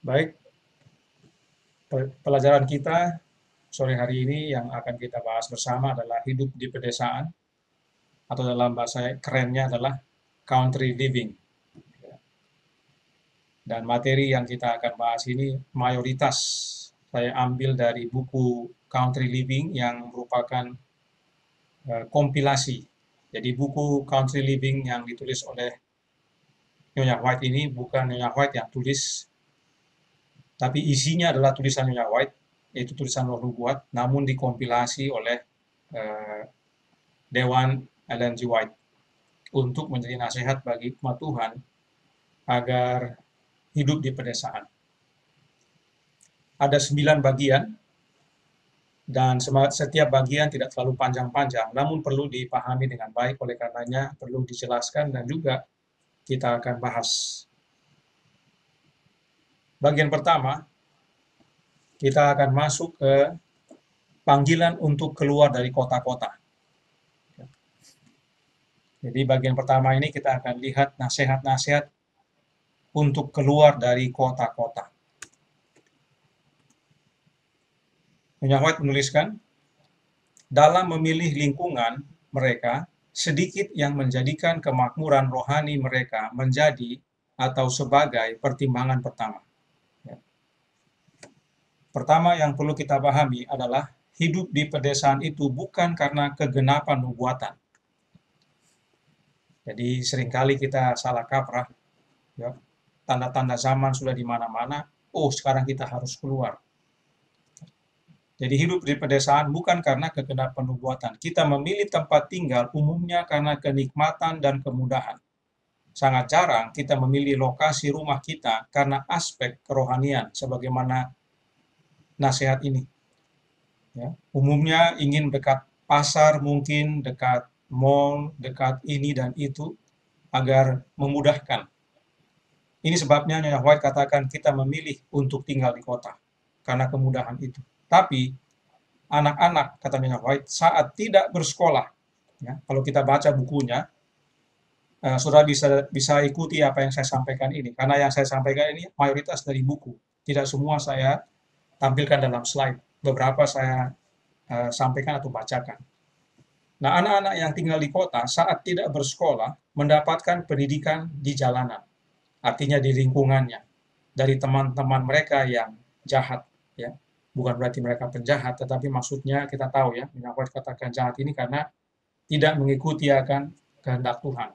Baik, pelajaran kita sore hari ini yang akan kita bahas bersama adalah hidup di pedesaan, atau dalam bahasa kerennya adalah country living. Dan materi yang kita akan bahas ini mayoritas saya ambil dari buku Country Living yang merupakan kompilasi. Jadi buku Country Living yang ditulis oleh Nyonya White ini bukan Nyonya White yang tulis, tapi isinya adalah tulisan Nyonya White, yaitu tulisan Roh Nubuat, namun dikompilasi oleh eh, Dewan Ellen G. White untuk menjadi nasihat bagi umat Tuhan agar hidup di pedesaan. Ada 9 bagian, dan setiap bagian tidak terlalu panjang-panjang, namun perlu dipahami dengan baik, oleh karenanya perlu dijelaskan dan juga kita akan bahas. Bagian pertama, kita akan masuk ke panggilan untuk keluar dari kota-kota. Jadi bagian pertama ini kita akan lihat nasihat-nasihat untuk keluar dari kota-kota. Nyonya White menuliskan, dalam memilih lingkungan mereka, sedikit yang menjadikan kemakmuran rohani mereka menjadi atau sebagai pertimbangan pertama. Pertama yang perlu kita pahami adalah hidup di pedesaan itu bukan karena kegenapan nubuatan. Jadi seringkali kita salah kaprah, ya, tanda-tanda zaman sudah di mana-mana, oh sekarang kita harus keluar. Jadi hidup di pedesaan bukan karena kegenapan nubuatan. Kita memilih tempat tinggal umumnya karena kenikmatan dan kemudahan. Sangat jarang kita memilih lokasi rumah kita karena aspek kerohanian, sebagaimana nasihat ini. Ya, umumnya ingin dekat pasar, mungkin dekat mall, dekat ini dan itu, agar memudahkan. Ini sebabnya Nyonya White katakan kita memilih untuk tinggal di kota, karena kemudahan itu. Tapi anak-anak, kata Nyonya White, saat tidak bersekolah, ya, kalau kita baca bukunya, saudara bisa ikuti apa yang saya sampaikan ini, karena yang saya sampaikan ini mayoritas dari buku. Tidak semua saya tampilkan dalam slide, beberapa saya sampaikan atau bacakan. Nah, anak-anak yang tinggal di kota saat tidak bersekolah mendapatkan pendidikan di jalanan, artinya di lingkungannya, dari teman-teman mereka yang jahat, ya. Bukan berarti mereka penjahat, tetapi maksudnya kita tahu, ya, mengapa dikatakan jahat ini karena tidak mengikuti akan kehendak Tuhan.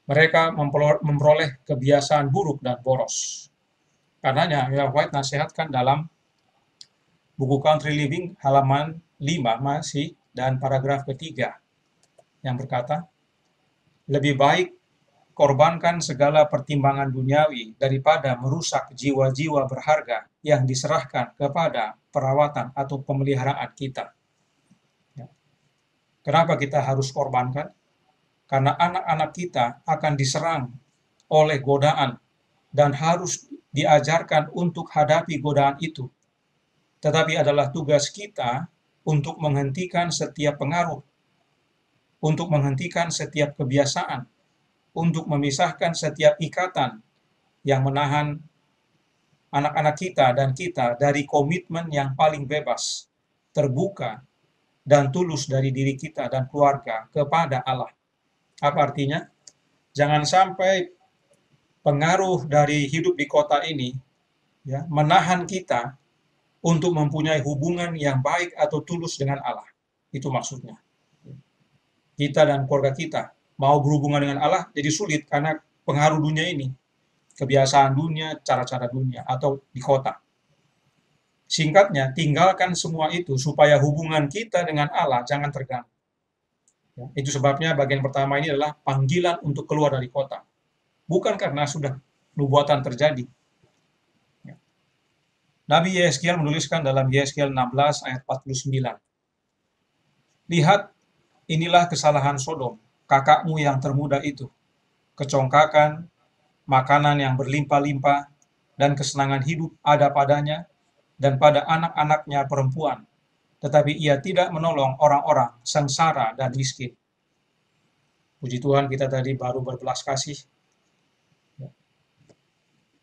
Mereka memperoleh kebiasaan buruk dan boros. Karenanya, White nasihatkan dalam buku Country Living halaman 5 masih dan paragraf ketiga yang berkata, lebih baik korbankan segala pertimbangan duniawi daripada merusak jiwa-jiwa berharga yang diserahkan kepada perawatan atau pemeliharaan kita. Kenapa kita harus korbankan? Karena anak-anak kita akan diserang oleh godaan dan harus diajarkan untuk hadapi godaan itu. Tetapi adalah tugas kita untuk menghentikan setiap pengaruh, untuk menghentikan setiap kebiasaan, untuk memisahkan setiap ikatan yang menahan anak-anak kita dan kita dari komitmen yang paling bebas, terbuka, dan tulus dari diri kita dan keluarga kepada Allah. Apa artinya? Jangan sampai pengaruh dari hidup di kota ini, ya, menahan kita untuk mempunyai hubungan yang baik atau tulus dengan Allah. Itu maksudnya. Kita dan keluarga kita mau berhubungan dengan Allah jadi sulit karena pengaruh dunia ini, kebiasaan dunia, cara-cara dunia, atau di kota. Singkatnya, tinggalkan semua itu supaya hubungan kita dengan Allah jangan terganggu. Ya, itu sebabnya bagian pertama ini adalah panggilan untuk keluar dari kota. Bukan karena sudah nubuatan terjadi. Ya. Nabi Yeskiel menuliskan dalam Yeskiel 16 ayat 49. Lihat, inilah kesalahan Sodom, kakakmu yang termuda itu. Kecongkakan, makanan yang berlimpah-limpah, dan kesenangan hidup ada padanya, dan pada anak-anaknya perempuan. Tetapi ia tidak menolong orang-orang sengsara dan miskin. Puji Tuhan, kita tadi baru berbelas kasih.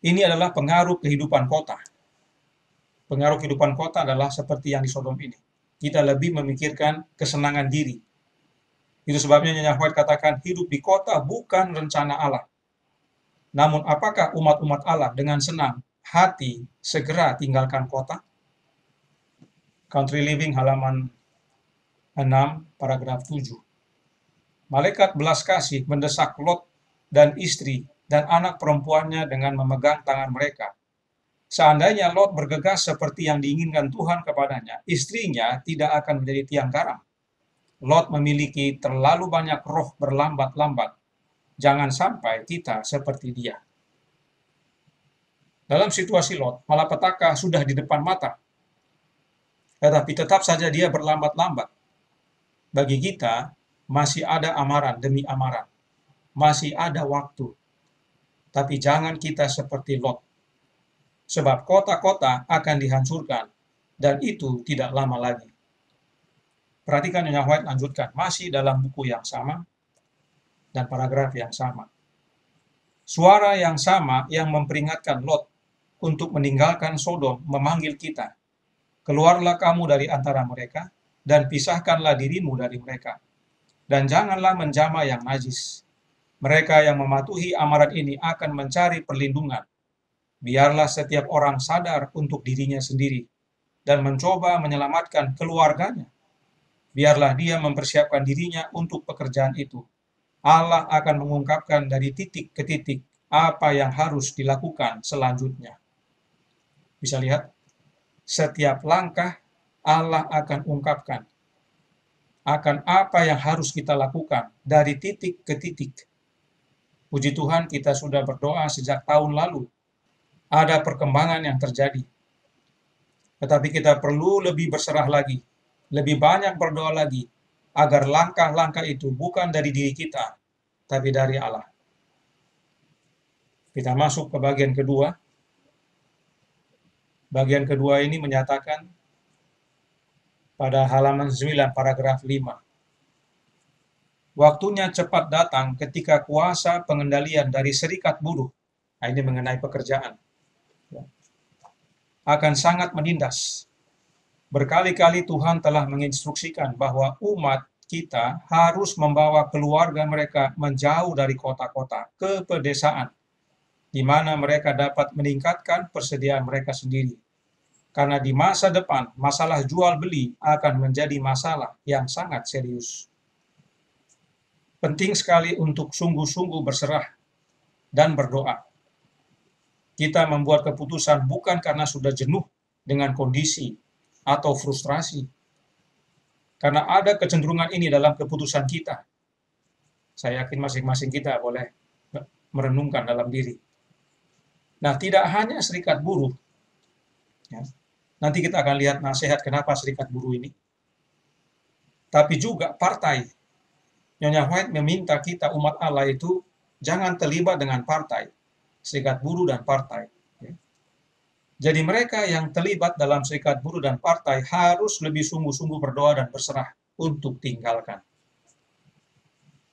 Ini adalah pengaruh kehidupan kota. Pengaruh kehidupan kota adalah seperti yang di Sodom ini. Kita lebih memikirkan kesenangan diri. Itu sebabnya Nyonya White katakan, hidup di kota bukan rencana Allah. Namun apakah umat-umat Allah dengan senang hati segera tinggalkan kota? Country Living halaman 6, paragraf 7. Malaikat belas kasih mendesak Lot dan istri dan anak perempuannya dengan memegang tangan mereka. Seandainya Lot bergegas seperti yang diinginkan Tuhan kepadanya, istrinya tidak akan menjadi tiang garam. Lot memiliki terlalu banyak roh berlambat-lambat. Jangan sampai kita seperti dia. Dalam situasi Lot, malapetaka sudah di depan mata. Tetapi tetap saja dia berlambat-lambat. Bagi kita, masih ada amaran demi amaran. Masih ada waktu. Tapi jangan kita seperti Lot. Sebab kota-kota akan dihancurkan, dan itu tidak lama lagi. Perhatikan Nyonya White lanjutkan, masih dalam buku yang sama, dan paragraf yang sama. Suara yang sama yang memperingatkan Lot untuk meninggalkan Sodom memanggil kita. Keluarlah kamu dari antara mereka, dan pisahkanlah dirimu dari mereka. Dan janganlah menjamah yang najis. Mereka yang mematuhi amaran ini akan mencari perlindungan. Biarlah setiap orang sadar untuk dirinya sendiri dan mencoba menyelamatkan keluarganya. Biarlah dia mempersiapkan dirinya untuk pekerjaan itu. Allah akan mengungkapkan dari titik ke titik apa yang harus dilakukan selanjutnya. Bisa lihat, setiap langkah Allah akan ungkapkan akan apa yang harus kita lakukan dari titik ke titik. Puji Tuhan, kita sudah berdoa sejak tahun lalu. Ada perkembangan yang terjadi. Tetapi kita perlu lebih berserah lagi, lebih banyak berdoa lagi, agar langkah-langkah itu bukan dari diri kita, tapi dari Allah. Kita masuk ke bagian kedua. Bagian kedua ini menyatakan pada halaman 9, paragraf 5. Waktunya cepat datang ketika kuasa pengendalian dari serikat buruh, ini mengenai pekerjaan, akan sangat menindas. Berkali-kali Tuhan telah menginstruksikan bahwa umat kita harus membawa keluarga mereka menjauh dari kota-kota ke pedesaan, di mana mereka dapat meningkatkan persediaan mereka sendiri. Karena di masa depan, masalah jual beli akan menjadi masalah yang sangat serius. Penting sekali untuk sungguh-sungguh berserah dan berdoa. Kita membuat keputusan bukan karena sudah jenuh dengan kondisi atau frustrasi. Karena ada kecenderungan ini dalam keputusan kita. Saya yakin masing-masing kita boleh merenungkan dalam diri. Nah, tidak hanya serikat buruh. Ya. Nanti kita akan lihat nasihat kenapa serikat buruh ini. Tapi juga partai. Nyonya White meminta kita umat Allah itu jangan terlibat dengan partai. Serikat buruh dan partai. Jadi mereka yang terlibat dalam serikat buruh dan partai harus lebih sungguh-sungguh berdoa dan berserah untuk tinggalkan.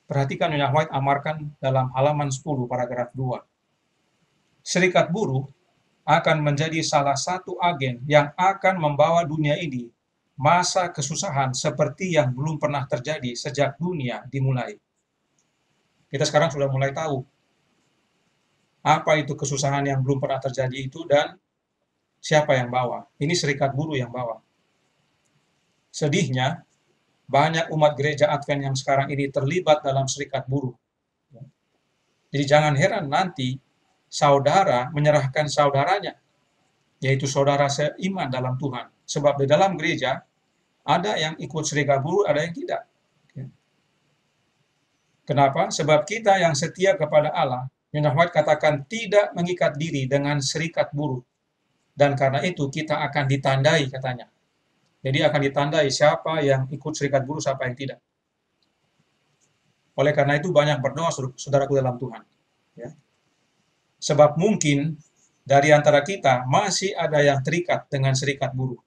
Perhatikan Nyonya White amarkan dalam halaman 10 paragraf 2. Serikat buruh akan menjadi salah satu agen yang akan membawa dunia ini masa kesusahan seperti yang belum pernah terjadi sejak dunia dimulai. Kita sekarang sudah mulai tahu apa itu kesusahan yang belum pernah terjadi itu dan siapa yang bawa. Ini serikat buruh yang bawa. Sedihnya, banyak umat gereja Advent yang sekarang ini terlibat dalam serikat buruh. Jadi jangan heran nanti saudara menyerahkan saudaranya, yaitu saudara seiman dalam Tuhan. Sebab di dalam gereja, ada yang ikut serikat buruh, ada yang tidak. Kenapa? Sebab kita yang setia kepada Allah, Nyonya White katakan tidak mengikat diri dengan serikat buruh. Dan karena itu kita akan ditandai katanya. Jadi akan ditandai siapa yang ikut serikat buruh, siapa yang tidak. Oleh karena itu banyak berdoa saudaraku dalam Tuhan. Ya. Sebab mungkin dari antara kita masih ada yang terikat dengan serikat buruh.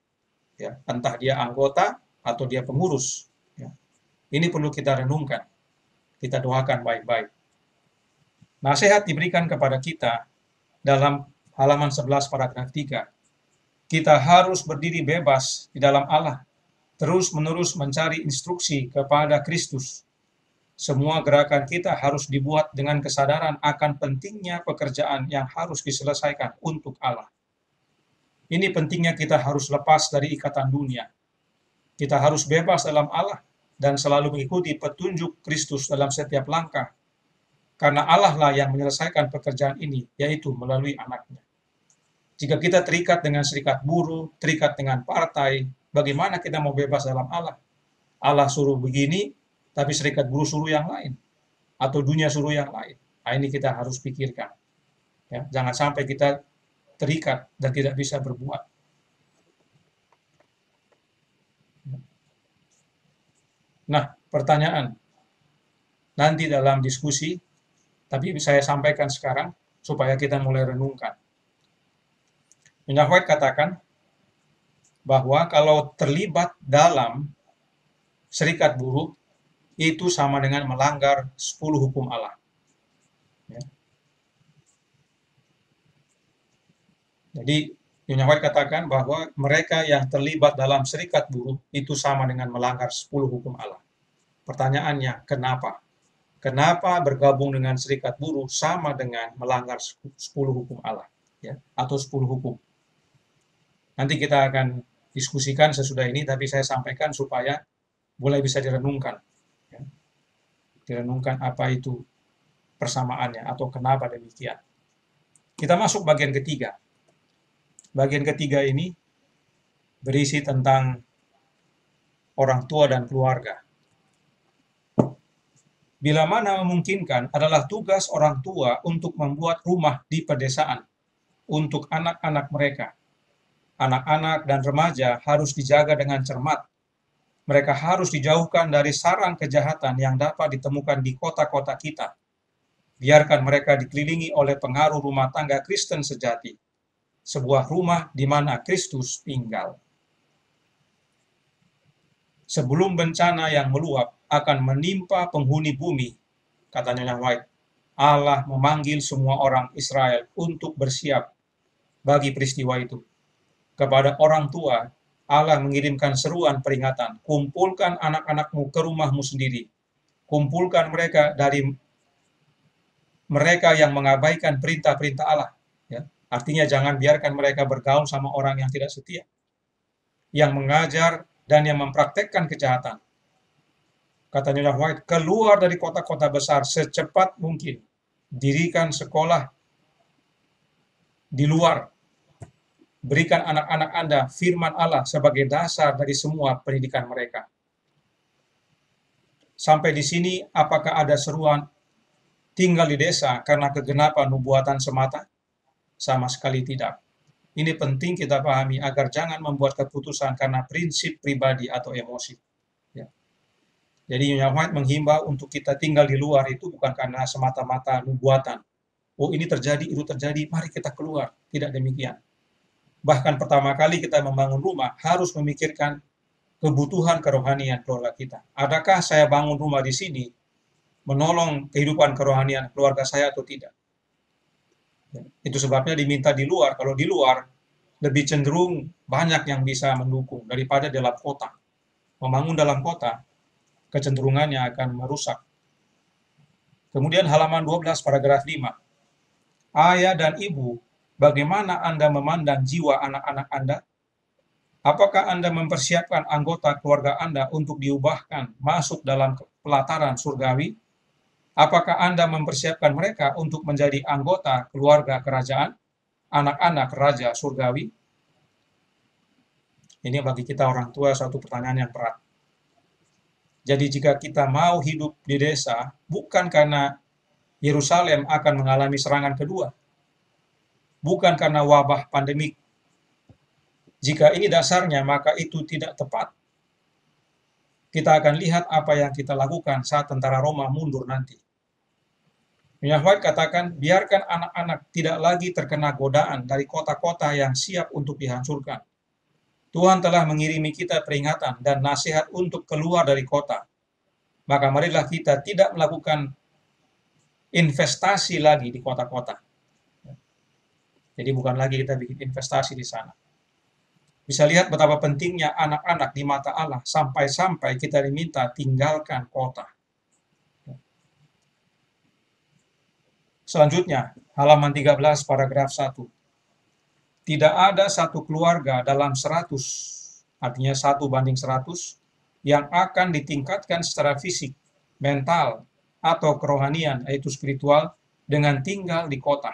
Ya. Entah dia anggota atau dia pengurus. Ya. Ini perlu kita renungkan. Kita doakan baik-baik. Nasihat diberikan kepada kita dalam halaman 11 paragraf 3. Kita harus berdiri bebas di dalam Allah, terus-menerus mencari instruksi kepada Kristus. Semua gerakan kita harus dibuat dengan kesadaran akan pentingnya pekerjaan yang harus diselesaikan untuk Allah. Ini pentingnya kita harus lepas dari ikatan dunia. Kita harus bebas dalam Allah dan selalu mengikuti petunjuk Kristus dalam setiap langkah. Karena Allah lah yang menyelesaikan pekerjaan ini, yaitu melalui anaknya. Jika kita terikat dengan serikat buruh, terikat dengan partai, bagaimana kita mau bebas dalam Allah? Allah suruh begini, tapi serikat buruh suruh yang lain. Atau dunia suruh yang lain. Nah, ini kita harus pikirkan. Ya, jangan sampai kita terikat dan tidak bisa berbuat. Nah, pertanyaan nanti dalam diskusi, tapi saya sampaikan sekarang supaya kita mulai renungkan. Nyonya White katakan bahwa kalau terlibat dalam serikat buruh, itu sama dengan melanggar 10 hukum Allah. Ya. Jadi, Nyonya White katakan bahwa mereka yang terlibat dalam serikat buruh itu sama dengan melanggar 10 hukum Allah. Pertanyaannya, kenapa? Kenapa bergabung dengan serikat buruh sama dengan melanggar 10 hukum Allah? Ya, atau 10 hukum. Nanti kita akan diskusikan sesudah ini, tapi saya sampaikan supaya mulai bisa direnungkan. Ya. Direnungkan apa itu persamaannya atau kenapa demikian. Kita masuk bagian ketiga. Bagian ketiga ini berisi tentang orang tua dan keluarga. Bila mana memungkinkan adalah tugas orang tua untuk membuat rumah di pedesaan untuk anak-anak mereka. Anak-anak dan remaja harus dijaga dengan cermat. Mereka harus dijauhkan dari sarang kejahatan yang dapat ditemukan di kota-kota kita. Biarkan mereka dikelilingi oleh pengaruh rumah tangga Kristen sejati. Sebuah rumah di mana Kristus tinggal. Sebelum bencana yang meluap akan menimpa penghuni bumi, kata Nyonya White, Allah memanggil semua orang Israel untuk bersiap bagi peristiwa itu. Kepada orang tua, Allah mengirimkan seruan peringatan, kumpulkan anak-anakmu ke rumahmu sendiri. Kumpulkan mereka dari mereka yang mengabaikan perintah-perintah Allah. Ya. Artinya jangan biarkan mereka bergaul sama orang yang tidak setia, yang mengajar dan yang mempraktekkan kejahatan. Kata Nyonya White, keluar dari kota-kota besar secepat mungkin. Dirikan sekolah di luar. Berikan anak-anak Anda firman Allah sebagai dasar dari semua pendidikan mereka. Sampai di sini, apakah ada seruan tinggal di desa karena kegenapan nubuatan semata? Sama sekali tidak. Ini penting kita pahami agar jangan membuat keputusan karena prinsip pribadi atau emosi. Ya. Jadi Nyonya White menghimbau untuk kita tinggal di luar itu bukan karena semata-mata nubuatan. Oh ini terjadi, itu terjadi, mari kita keluar. Tidak demikian. Bahkan pertama kali kita membangun rumah harus memikirkan kebutuhan kerohanian keluarga kita. Adakah saya bangun rumah di sini menolong kehidupan kerohanian keluarga saya atau tidak? Itu sebabnya diminta di luar. Kalau di luar, lebih cenderung banyak yang bisa mendukung daripada dalam kota. Membangun dalam kota, kecenderungannya akan merusak. Kemudian halaman 12 paragraf 5. Ayah dan ibu, bagaimana Anda memandang jiwa anak-anak Anda? Apakah Anda mempersiapkan anggota keluarga Anda untuk diubahkan masuk dalam pelataran surgawi? Apakah Anda mempersiapkan mereka untuk menjadi anggota keluarga kerajaan, anak-anak raja surgawi? Ini bagi kita orang tua suatu pertanyaan yang berat. Jadi jika kita mau hidup di desa, bukan karena Yerusalem akan mengalami serangan kedua, bukan karena wabah pandemik. Jika ini dasarnya, maka itu tidak tepat. Kita akan lihat apa yang kita lakukan saat tentara Roma mundur nanti. Nyonya White katakan, biarkan anak-anak tidak lagi terkena godaan dari kota-kota yang siap untuk dihancurkan. Tuhan telah mengirimi kita peringatan dan nasihat untuk keluar dari kota. Maka marilah kita tidak melakukan investasi lagi di kota-kota. Jadi bukan lagi kita bikin investasi di sana. Bisa lihat betapa pentingnya anak-anak di mata Allah sampai-sampai kita diminta tinggalkan kota. Selanjutnya, halaman 13 paragraf 1. Tidak ada satu keluarga dalam 100, artinya 1:100, yang akan ditingkatkan secara fisik, mental, atau kerohanian, yaitu spiritual, dengan tinggal di kota.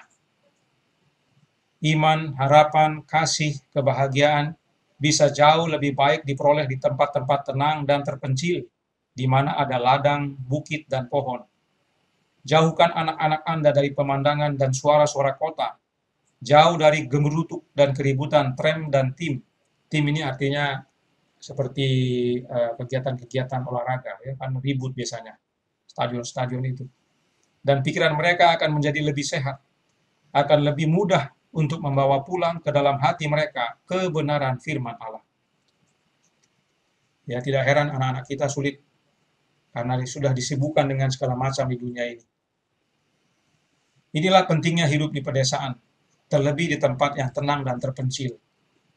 Iman, harapan, kasih, kebahagiaan bisa jauh lebih baik diperoleh di tempat-tempat tenang dan terpencil, di mana ada ladang, bukit, dan pohon. Jauhkan anak-anak Anda dari pemandangan dan suara-suara kota, jauh dari gemerutuk dan keributan tram dan tim. Tim ini artinya seperti kegiatan-kegiatan olahraga, ya kan ribut biasanya, stadion-stadion itu. Dan pikiran mereka akan menjadi lebih sehat, akan lebih mudah untuk membawa pulang ke dalam hati mereka kebenaran firman Allah. Ya, tidak heran anak-anak kita sulit karena sudah disibukkan dengan segala macam di dunia ini. Inilah pentingnya hidup di pedesaan, terlebih di tempat yang tenang dan terpencil.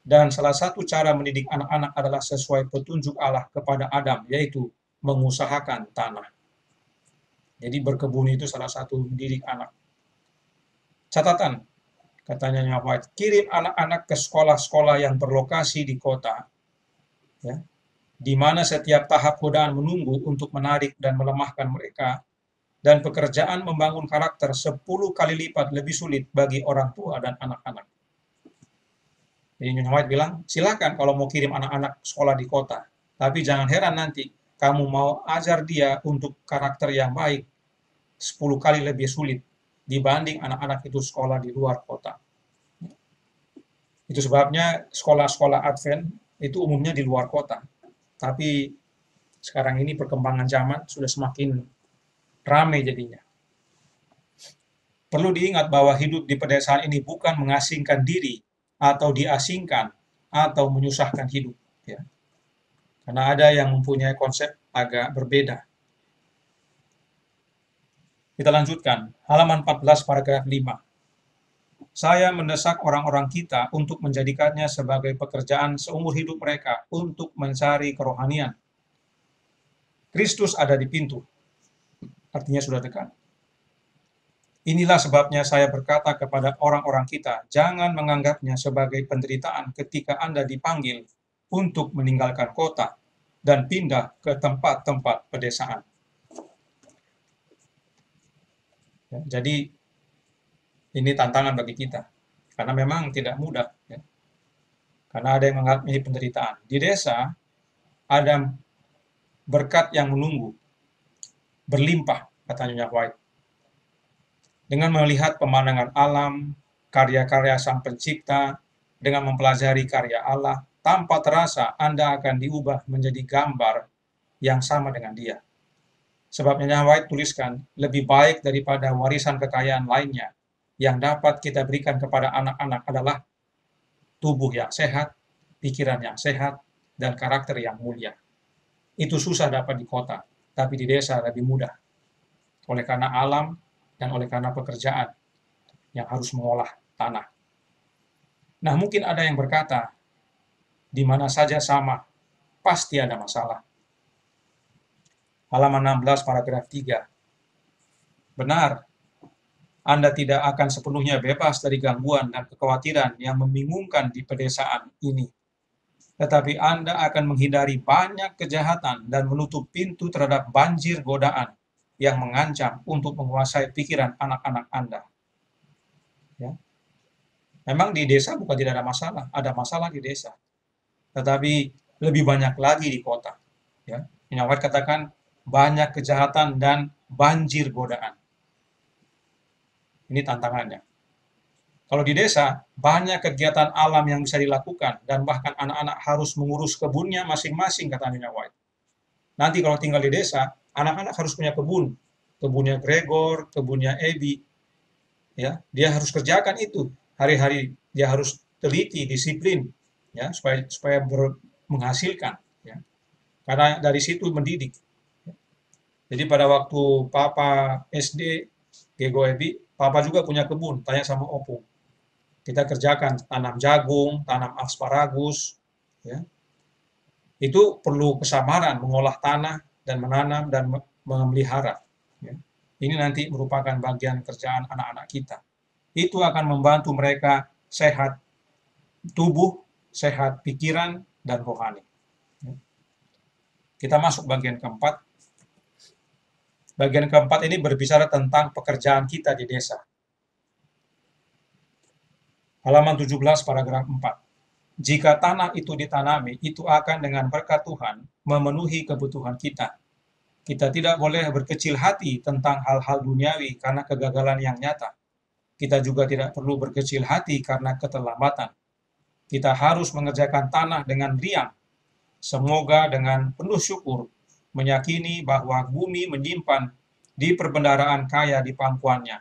Dan salah satu cara mendidik anak-anak adalah sesuai petunjuk Allah kepada Adam, yaitu mengusahakan tanah. Jadi berkebun itu salah satu mendidik anak. Catatan, katanya Nyonya White, kirim anak-anak ke sekolah-sekolah yang berlokasi di kota, ya, di mana setiap tahap godaan menunggu untuk menarik dan melemahkan mereka, dan pekerjaan membangun karakter 10 kali lipat lebih sulit bagi orang tua dan anak-anak. Jadi Nyonya White bilang, silakan kalau mau kirim anak-anak sekolah di kota, tapi jangan heran nanti kamu mau ajar dia untuk karakter yang baik 10 kali lebih sulit dibanding anak-anak itu sekolah di luar kota. Itu sebabnya sekolah-sekolah Advent itu umumnya di luar kota. Tapi sekarang ini perkembangan zaman sudah semakin ramai jadinya. Perlu diingat bahwa hidup di pedesaan ini bukan mengasingkan diri atau diasingkan atau menyusahkan hidup, ya. Karena ada yang mempunyai konsep agak berbeda. Kita lanjutkan, halaman 14 paragraf 5. Saya mendesak orang-orang kita untuk menjadikannya sebagai pekerjaan seumur hidup mereka untuk mencari kerohanian. Kristus ada di pintu, artinya sudah dekat. Inilah sebabnya saya berkata kepada orang-orang kita, jangan menganggapnya sebagai penderitaan ketika Anda dipanggil untuk meninggalkan kota dan pindah ke tempat-tempat pedesaan. Ya, jadi ini tantangan bagi kita, karena memang tidak mudah. Ya. Karena ada yang menganggap ini penderitaan. Di desa ada berkat yang menunggu, berlimpah, katanya Nyonya White. Dengan melihat pemandangan alam, karya-karya Sang Pencipta, dengan mempelajari karya Allah, tanpa terasa Anda akan diubah menjadi gambar yang sama dengan Dia. Sebab Nyonya White tuliskan, lebih baik daripada warisan kekayaan lainnya yang dapat kita berikan kepada anak-anak adalah tubuh yang sehat, pikiran yang sehat, dan karakter yang mulia. Itu susah dapat di kota, tapi di desa lebih mudah. Oleh karena alam dan oleh karena pekerjaan yang harus mengolah tanah. Nah, mungkin ada yang berkata, di mana saja sama, pasti ada masalah. Halaman 16 paragraf 3. Benar, Anda tidak akan sepenuhnya bebas dari gangguan dan kekhawatiran yang membingungkan di pedesaan ini. Tetapi Anda akan menghindari banyak kejahatan dan menutup pintu terhadap banjir godaan yang mengancam untuk menguasai pikiran anak-anak Anda. Ya. Memang di desa bukan tidak ada masalah di desa. Tetapi lebih banyak lagi di kota. Ya. Nyonya White katakan banyak kejahatan dan banjir godaan. Ini tantangannya. Kalau di desa, banyak kegiatan alam yang bisa dilakukan, dan bahkan anak-anak harus mengurus kebunnya masing-masing, kata Nyonya White. Nanti kalau tinggal di desa, anak-anak harus punya kebun. Kebunnya Gregor, kebunnya Abby. Ya, dia harus kerjakan itu. Hari-hari dia harus teliti, disiplin, ya, supaya menghasilkan. Ya. Karena dari situ mendidik. Jadi pada waktu Papa SD, Gego Abby, Papa juga punya kebun, tanya sama Opung. Kita kerjakan tanam jagung, tanam asparagus, ya. Itu perlu kesabaran mengolah tanah dan menanam dan memelihara. Ya. Ini nanti merupakan bagian kerjaan anak-anak kita. Itu akan membantu mereka sehat tubuh, sehat pikiran, dan rohani. Ya. Kita masuk bagian keempat. Bagian keempat ini berbicara tentang pekerjaan kita di desa. Halaman 17 paragraf 4. Jika tanah itu ditanami, itu akan dengan berkat Tuhan memenuhi kebutuhan kita. Kita tidak boleh berkecil hati tentang hal-hal duniawi karena kegagalan yang nyata. Kita juga tidak perlu berkecil hati karena keterlambatan. Kita harus mengerjakan tanah dengan riang. Semoga dengan penuh syukur meyakini bahwa bumi menyimpan di perbendaharaan kaya di pangkuannya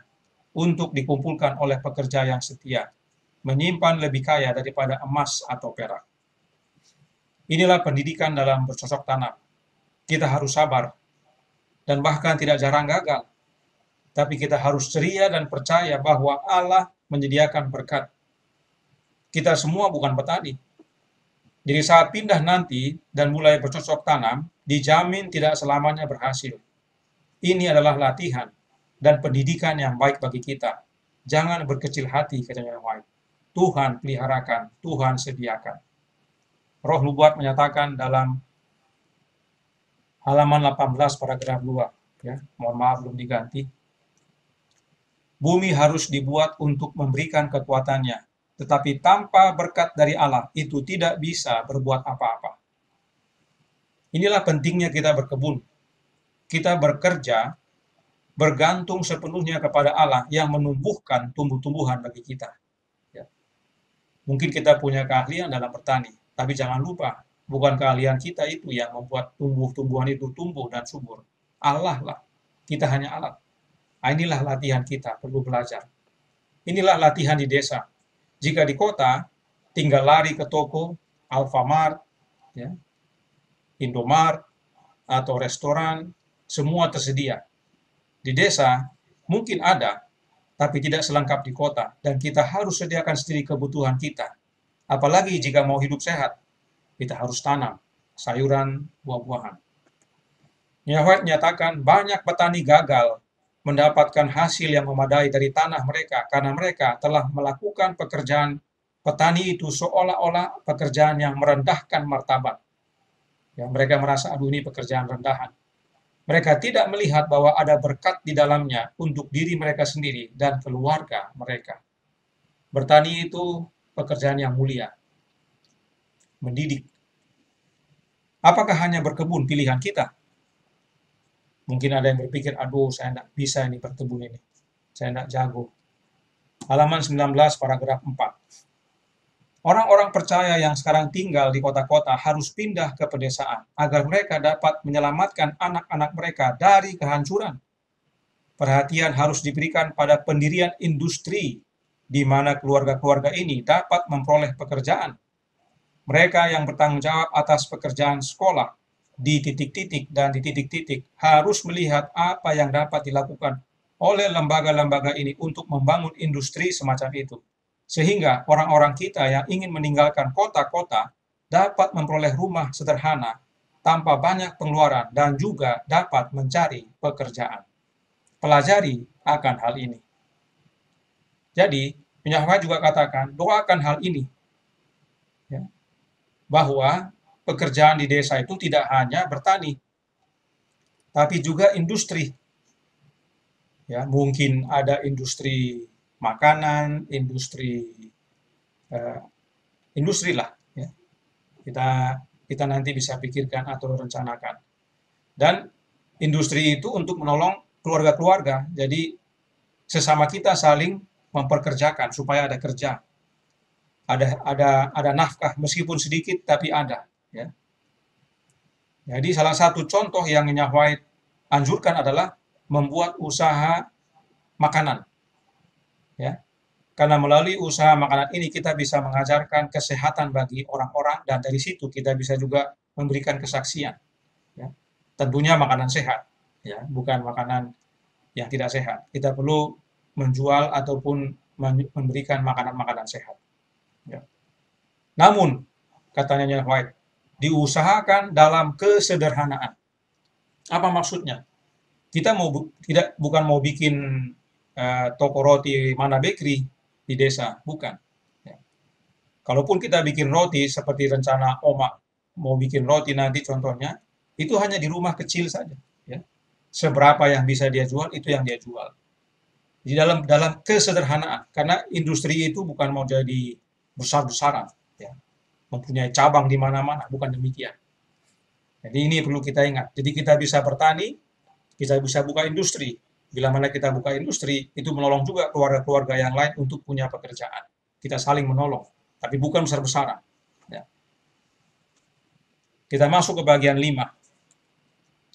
untuk dikumpulkan oleh pekerja yang setia, menyimpan lebih kaya daripada emas atau perak. Inilah pendidikan dalam bercocok tanam. Kita harus sabar dan bahkan tidak jarang gagal. Tapi kita harus ceria dan percaya bahwa Allah menyediakan berkat. Kita semua bukan petani. Jadi saat pindah nanti dan mulai bercocok tanam, dijamin tidak selamanya berhasil. Ini adalah latihan dan pendidikan yang baik bagi kita. Jangan berkecil hati, katanya White. Tuhan peliharakan, Tuhan sediakan. Roh Nubuat menyatakan dalam halaman 18 paragraf 2. Ya, mohon maaf belum diganti. Bumi harus dibuat untuk memberikan kekuatannya, tetapi tanpa berkat dari Allah itu tidak bisa berbuat apa-apa. Inilah pentingnya kita berkebun. Kita bekerja bergantung sepenuhnya kepada Allah yang menumbuhkan tumbuh-tumbuhan bagi kita. Ya. Mungkin kita punya keahlian dalam bertani, tapi jangan lupa, bukan keahlian kita itu yang membuat tumbuh-tumbuhan itu tumbuh dan subur. Allah lah, kita hanya alat. Inilah latihan kita, perlu belajar. Inilah latihan di desa. Jika di kota, tinggal lari ke toko, Alfamart, ya, Indomart, atau restoran, semua tersedia. Di desa, mungkin ada, tapi tidak selengkap di kota, dan kita harus sediakan sendiri kebutuhan kita. Apalagi jika mau hidup sehat, kita harus tanam sayuran, buah-buahan. White menyatakan banyak petani gagal mendapatkan hasil yang memadai dari tanah mereka karena mereka telah melakukan pekerjaan petani itu seolah-olah pekerjaan yang merendahkan martabat. Ya, mereka merasa, aduh ini pekerjaan rendahan. Mereka tidak melihat bahwa ada berkat di dalamnya untuk diri mereka sendiri dan keluarga mereka. Bertani itu pekerjaan yang mulia. Mendidik. Apakah hanya berkebun pilihan kita? Mungkin ada yang berpikir, aduh saya tidak bisa ini berkebun ini. Saya tidak jago. Halaman 19 paragraf 4. Orang-orang percaya yang sekarang tinggal di kota-kota harus pindah ke pedesaan agar mereka dapat menyelamatkan anak-anak mereka dari kehancuran. Perhatian harus diberikan pada pendirian industri di mana keluarga-keluarga ini dapat memperoleh pekerjaan. Mereka yang bertanggung jawab atas pekerjaan sekolah di titik-titik dan di titik-titik harus melihat apa yang dapat dilakukan oleh lembaga-lembaga ini untuk membangun industri semacam itu. Sehingga orang-orang kita yang ingin meninggalkan kota-kota dapat memperoleh rumah sederhana tanpa banyak pengeluaran dan juga dapat mencari pekerjaan. Pelajari akan hal ini. Jadi, White juga katakan, doakan hal ini. Ya, bahwa pekerjaan di desa itu tidak hanya bertani, tapi juga industri. Ya, mungkin ada industri makanan, industri lah. Ya. Kita nanti bisa pikirkan atau rencanakan. Dan industri itu untuk menolong keluarga-keluarga. Jadi sesama kita saling memperkerjakan supaya ada kerja. Ada nafkah meskipun sedikit tapi ada. Ya. Jadi salah satu contoh yang White anjurkan adalah membuat usaha makanan. Ya. Karena melalui usaha makanan ini kita bisa mengajarkan kesehatan bagi orang-orang dan dari situ kita bisa juga memberikan kesaksian. Ya. Tentunya makanan sehat, ya, bukan makanan yang tidak sehat. Kita perlu menjual ataupun memberikan makanan-makanan sehat. Ya. Namun, katanya White, diusahakan dalam kesederhanaan. Apa maksudnya? Kita bukan mau bikin toko roti mana bakery di desa, bukan. Ya. Kalaupun kita bikin roti seperti rencana Oma mau bikin roti nanti contohnya, itu hanya di rumah kecil saja. Ya. Seberapa yang bisa dia jual, itu yang dia jual. Di dalam kesederhanaan, karena industri itu bukan mau jadi besar-besaran, ya. Mempunyai cabang di mana-mana, bukan demikian. Jadi ini perlu kita ingat. Jadi kita bisa bertani, kita bisa buka industri. Bila mana kita buka industri, itu menolong juga keluarga-keluarga yang lain untuk punya pekerjaan. Kita saling menolong, tapi bukan besar-besaran. Ya. Kita masuk ke bagian 5.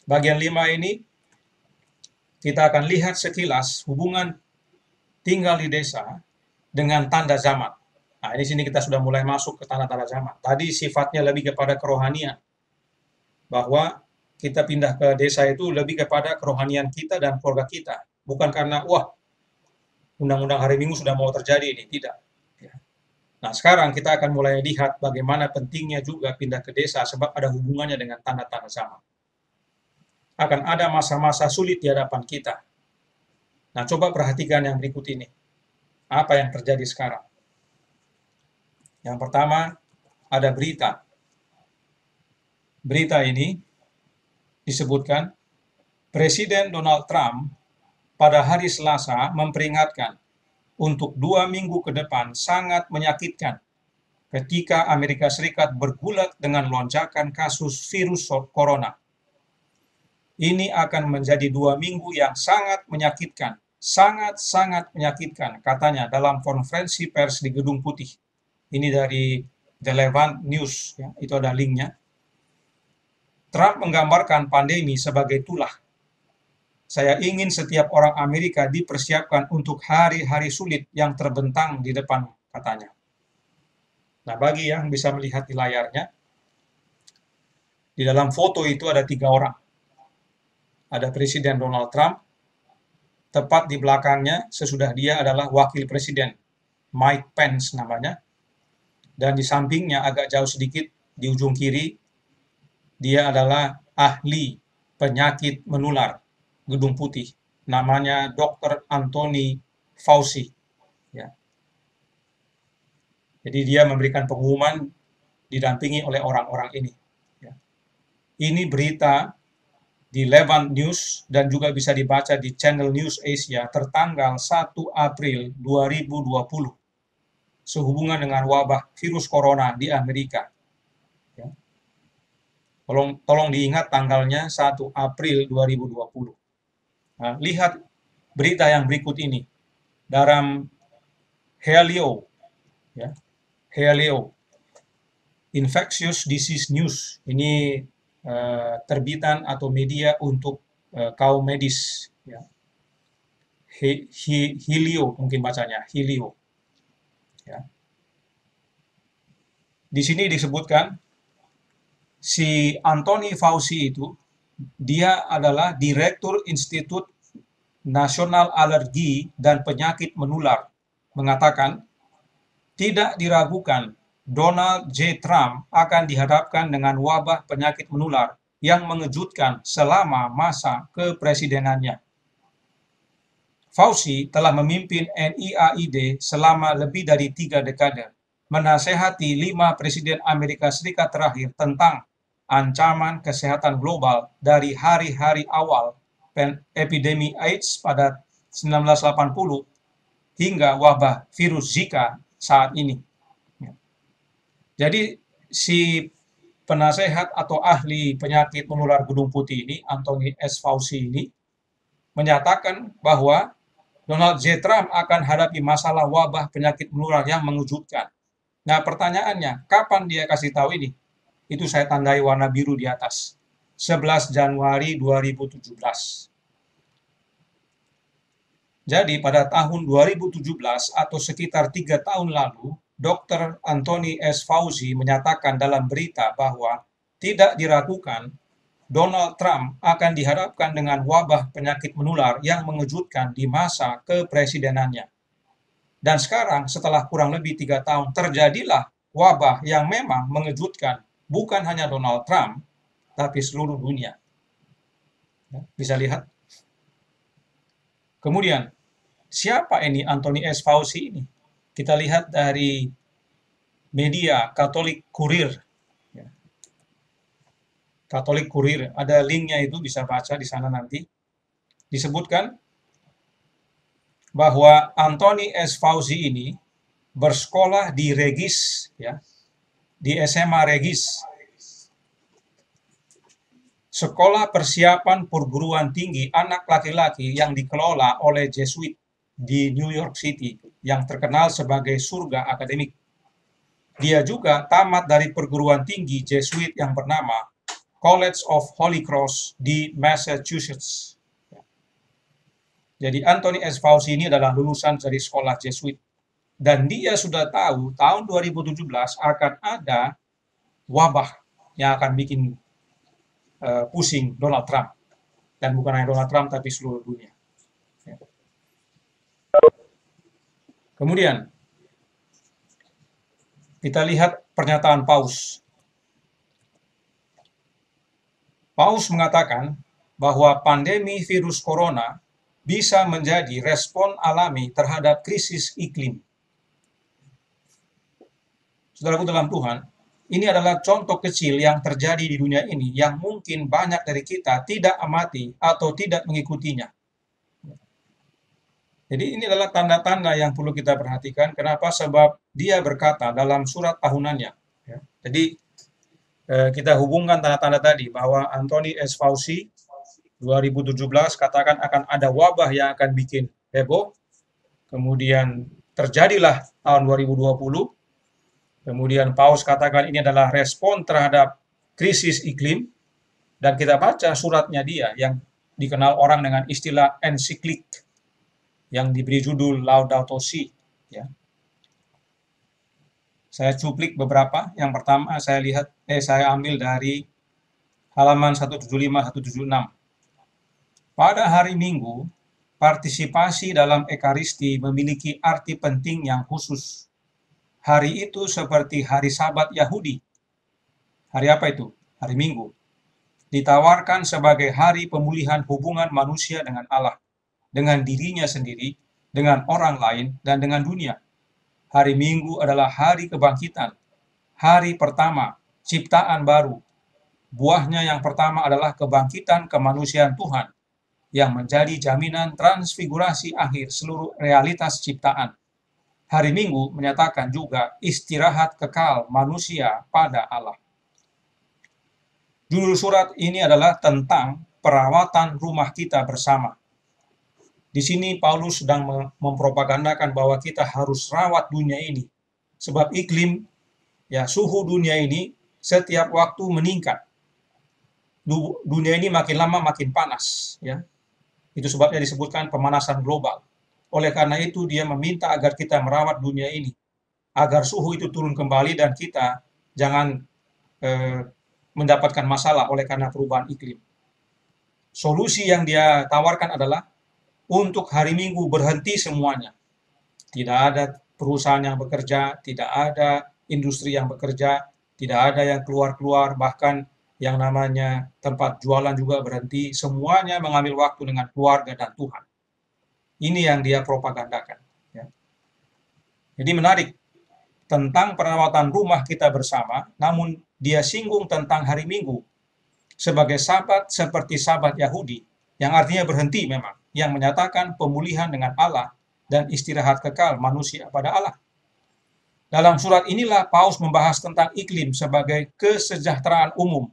Bagian 5 ini, kita akan lihat sekilas hubungan tinggal di desa dengan tanda zaman. Nah, di sini kita sudah mulai masuk ke tanda-tanda zaman. Tadi sifatnya lebih kepada kerohanian. Bahwa kita pindah ke desa itu lebih kepada kerohanian kita dan keluarga kita. Bukan karena, wah, undang-undang hari Minggu sudah mau terjadi ini. Tidak. Nah, sekarang kita akan mulai lihat bagaimana pentingnya juga pindah ke desa sebab ada hubungannya dengan tanda-tanda zaman. Akan ada masa-masa sulit di hadapan kita. Nah, coba perhatikan yang berikut ini. Apa yang terjadi sekarang? Yang pertama, ada berita. Berita ini disebutkan, Presiden Donald Trump pada hari Selasa memperingatkan untuk 2 minggu ke depan sangat menyakitkan ketika Amerika Serikat bergulat dengan lonjakan kasus virus corona. Ini akan menjadi 2 minggu yang sangat menyakitkan, sangat-sangat menyakitkan, katanya dalam konferensi pers di Gedung Putih. Ini dari The Levant News, ya, itu ada linknya. Trump menggambarkan pandemi sebagai tulah. Saya ingin setiap orang Amerika dipersiapkan untuk hari-hari sulit yang terbentang di depan, katanya. Nah, bagi yang bisa melihat di layarnya, di dalam foto itu ada 3 orang. Ada Presiden Donald Trump, tepat di belakangnya sesudah dia adalah Wakil Presiden Mike Pence namanya, dan di sampingnya agak jauh sedikit di ujung kiri, dia adalah ahli penyakit menular Gedung Putih, namanya Dr. Anthony Fauci. Ya. Jadi dia memberikan pengumuman didampingi oleh orang-orang ini. Ya. Ini berita di Levant News dan juga bisa dibaca di Channel News Asia tertanggal 1 April 2020 sehubungan dengan wabah virus corona di Amerika. Ya. Tolong diingat tanggalnya 1 April 2020. Nah, lihat berita yang berikut ini dalam Helio, ya, Helio Infectious Disease News. Ini terbitan atau media untuk kaum medis. Ya. Helio mungkin bacanya, Helio. Ya. Di sini disebutkan si Anthony Fauci itu, dia adalah Direktur Institut Nasional Alergi dan Penyakit Menular, mengatakan tidak diragukan Donald J. Trump akan dihadapkan dengan wabah penyakit menular yang mengejutkan selama masa kepresidenannya. Fauci telah memimpin NIAID selama lebih dari 3 dekade, menasehati 5 presiden Amerika Serikat terakhir tentang ancaman kesehatan global dari hari-hari awal epidemi AIDS pada 1980 hingga wabah virus Zika saat ini. Jadi si penasehat atau ahli penyakit menular Gedung Putih ini, Anthony S. Fauci ini, menyatakan bahwa Donald J. Trump akan hadapi masalah wabah penyakit menular yang mengejutkan. Nah, pertanyaannya, kapan dia kasih tahu ini? Itu saya tandai warna biru di atas. 11 Januari 2017. Jadi pada tahun 2017 atau sekitar 3 tahun lalu, Dr. Anthony S. Fauci menyatakan dalam berita bahwa tidak diragukan Donald Trump akan dihadapkan dengan wabah penyakit menular yang mengejutkan di masa kepresidenannya. Dan sekarang setelah kurang lebih 3 tahun terjadilah wabah yang memang mengejutkan bukan hanya Donald Trump, tapi seluruh dunia. Bisa lihat. Kemudian, siapa ini Anthony S. Fauci ini? Kita lihat dari media Catholic Courier. Catholic Courier, ada linknya itu, bisa baca di sana nanti. Disebutkan bahwa Anthony S. Fauci ini bersekolah di Regis, ya, di SMA Regis, sekolah persiapan perguruan tinggi anak laki-laki yang dikelola oleh Jesuit di New York City, yang terkenal sebagai surga akademik. Dia juga tamat dari perguruan tinggi Jesuit yang bernama College of Holy Cross di Massachusetts. Jadi Anthony S. Fauci ini adalah lulusan dari sekolah Jesuit. Dan dia sudah tahu tahun 2017 akan ada wabah yang akan bikin pusing Donald Trump. Dan bukan hanya Donald Trump, tapi seluruh dunia. Kemudian, kita lihat pernyataan Paus. Paus mengatakan bahwa pandemi virus corona bisa menjadi respon alami terhadap krisis iklim. Saudaraku dalam Tuhan, ini adalah contoh kecil yang terjadi di dunia ini yang mungkin banyak dari kita tidak amati atau tidak mengikutinya. Jadi ini adalah tanda-tanda yang perlu kita perhatikan. Kenapa? Sebab dia berkata dalam surat tahunannya. Jadi kita hubungkan tanda-tanda tadi bahwa Anthony S. Fauci 2017 katakan akan ada wabah yang akan bikin heboh. Kemudian terjadilah tahun 2020. Kemudian Paus katakan ini adalah respon terhadap krisis iklim. Dan kita baca suratnya dia yang dikenal orang dengan istilah ensiklik, yang diberi judul Laudato Si. Ya. Saya cuplik beberapa. Yang pertama saya ambil dari halaman 175-176. Pada hari Minggu, partisipasi dalam Ekaristi memiliki arti penting yang khusus. Hari itu seperti hari Sabat Yahudi. Hari apa itu? Hari Minggu. Ditawarkan sebagai hari pemulihan hubungan manusia dengan Allah, dengan dirinya sendiri, dengan orang lain, dan dengan dunia. Hari Minggu adalah hari kebangkitan, hari pertama, ciptaan baru. Buahnya yang pertama adalah kebangkitan kemanusiaan Tuhan, yang menjadi jaminan transfigurasi akhir seluruh realitas ciptaan. Hari Minggu menyatakan juga istirahat kekal manusia pada Allah. Judul surat ini adalah tentang perawatan rumah kita bersama. Di sini Paulus sedang mempropagandakan bahwa kita harus rawat dunia ini. Sebab iklim, ya suhu dunia ini setiap waktu meningkat. Dunia ini makin lama makin panas, ya. Itu sebabnya disebutkan pemanasan global. Oleh karena itu dia meminta agar kita merawat dunia ini, agar suhu itu turun kembali dan kita jangan mendapatkan masalah oleh karena perubahan iklim. Solusi yang dia tawarkan adalah untuk hari Minggu berhenti semuanya. Tidak ada perusahaan yang bekerja, tidak ada industri yang bekerja, tidak ada yang keluar-keluar, bahkan yang namanya tempat jualan juga berhenti. Semuanya mengambil waktu dengan keluarga dan Tuhan. Ini yang dia propagandakan. Ya. Jadi menarik tentang perawatan rumah kita bersama, namun dia singgung tentang hari Minggu sebagai Sabat seperti Sabat Yahudi, yang artinya berhenti memang, yang menyatakan pemulihan dengan Allah dan istirahat kekal manusia pada Allah. Dalam surat inilah Paus membahas tentang iklim sebagai kesejahteraan umum,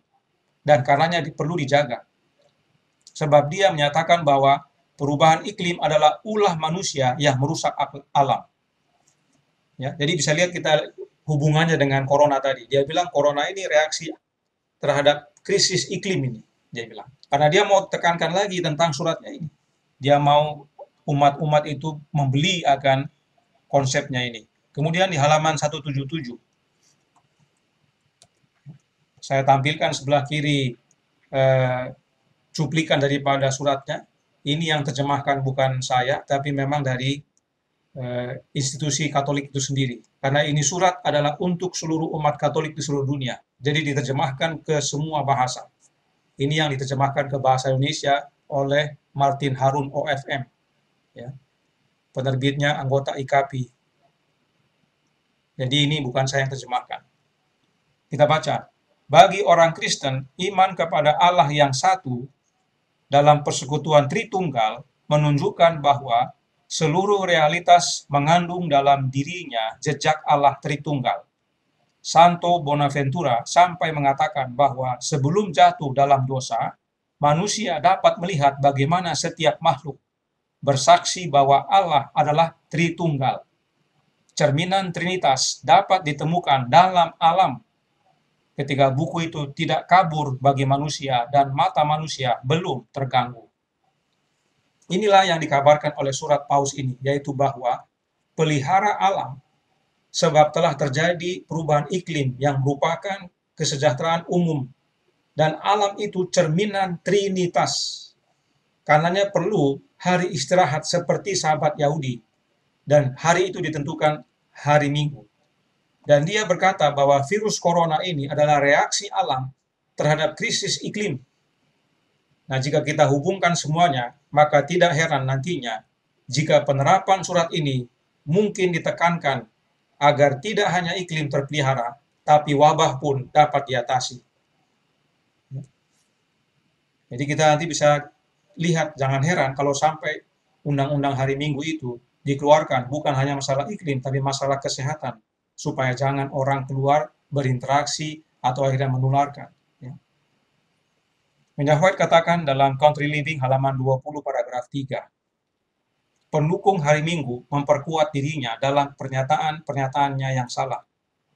dan karenanya perlu dijaga. Sebab dia menyatakan bahwa perubahan iklim adalah ulah manusia yang merusak alam. Ya, jadi bisa lihat kita hubungannya dengan corona tadi. Dia bilang corona ini reaksi terhadap krisis iklim ini, dia bilang. Karena dia mau tekankan lagi tentang suratnya ini. Dia mau umat-umat itu membeli akan konsepnya ini. Kemudian di halaman 177, saya tampilkan sebelah kiri cuplikan daripada suratnya. Ini yang terjemahkan bukan saya, tapi memang dari institusi Katolik itu sendiri. Karena ini surat adalah untuk seluruh umat Katolik di seluruh dunia. Jadi diterjemahkan ke semua bahasa. Ini yang diterjemahkan ke bahasa Indonesia oleh Martin Harun OFM. Ya. Penerbitnya anggota IKAPI. Jadi ini bukan saya yang terjemahkan. Kita baca. Bagi orang Kristen, iman kepada Allah yang satu dalam persekutuan Tritunggal menunjukkan bahwa seluruh realitas mengandung dalam dirinya jejak Allah Tritunggal. Santo Bonaventura sampai mengatakan bahwa sebelum jatuh dalam dosa, manusia dapat melihat bagaimana setiap makhluk bersaksi bahwa Allah adalah Tritunggal. Cerminan Trinitas dapat ditemukan dalam alam ketika buku itu tidak kabur bagi manusia dan mata manusia belum terganggu. Inilah yang dikabarkan oleh surat Paus ini, yaitu bahwa pelihara alam sebab telah terjadi perubahan iklim yang merupakan kesejahteraan umum dan alam itu cerminan Trinitas. Karenanya perlu hari istirahat seperti sahabat Yahudi dan hari itu ditentukan hari Minggu. Dan dia berkata bahwa virus corona ini adalah reaksi alam terhadap krisis iklim. Nah, jika kita hubungkan semuanya, maka tidak heran nantinya jika penerapan surat ini mungkin ditekankan agar tidak hanya iklim terpelihara, tapi wabah pun dapat diatasi. Jadi kita nanti bisa lihat, jangan heran kalau sampai undang-undang hari Minggu itu dikeluarkan, bukan hanya masalah iklim, tapi masalah kesehatan, supaya jangan orang keluar berinteraksi atau akhirnya menularkan. Nyonya White katakan dalam Country Living halaman 20 paragraf 3, pendukung hari Minggu memperkuat dirinya dalam pernyataan-pernyataannya yang salah.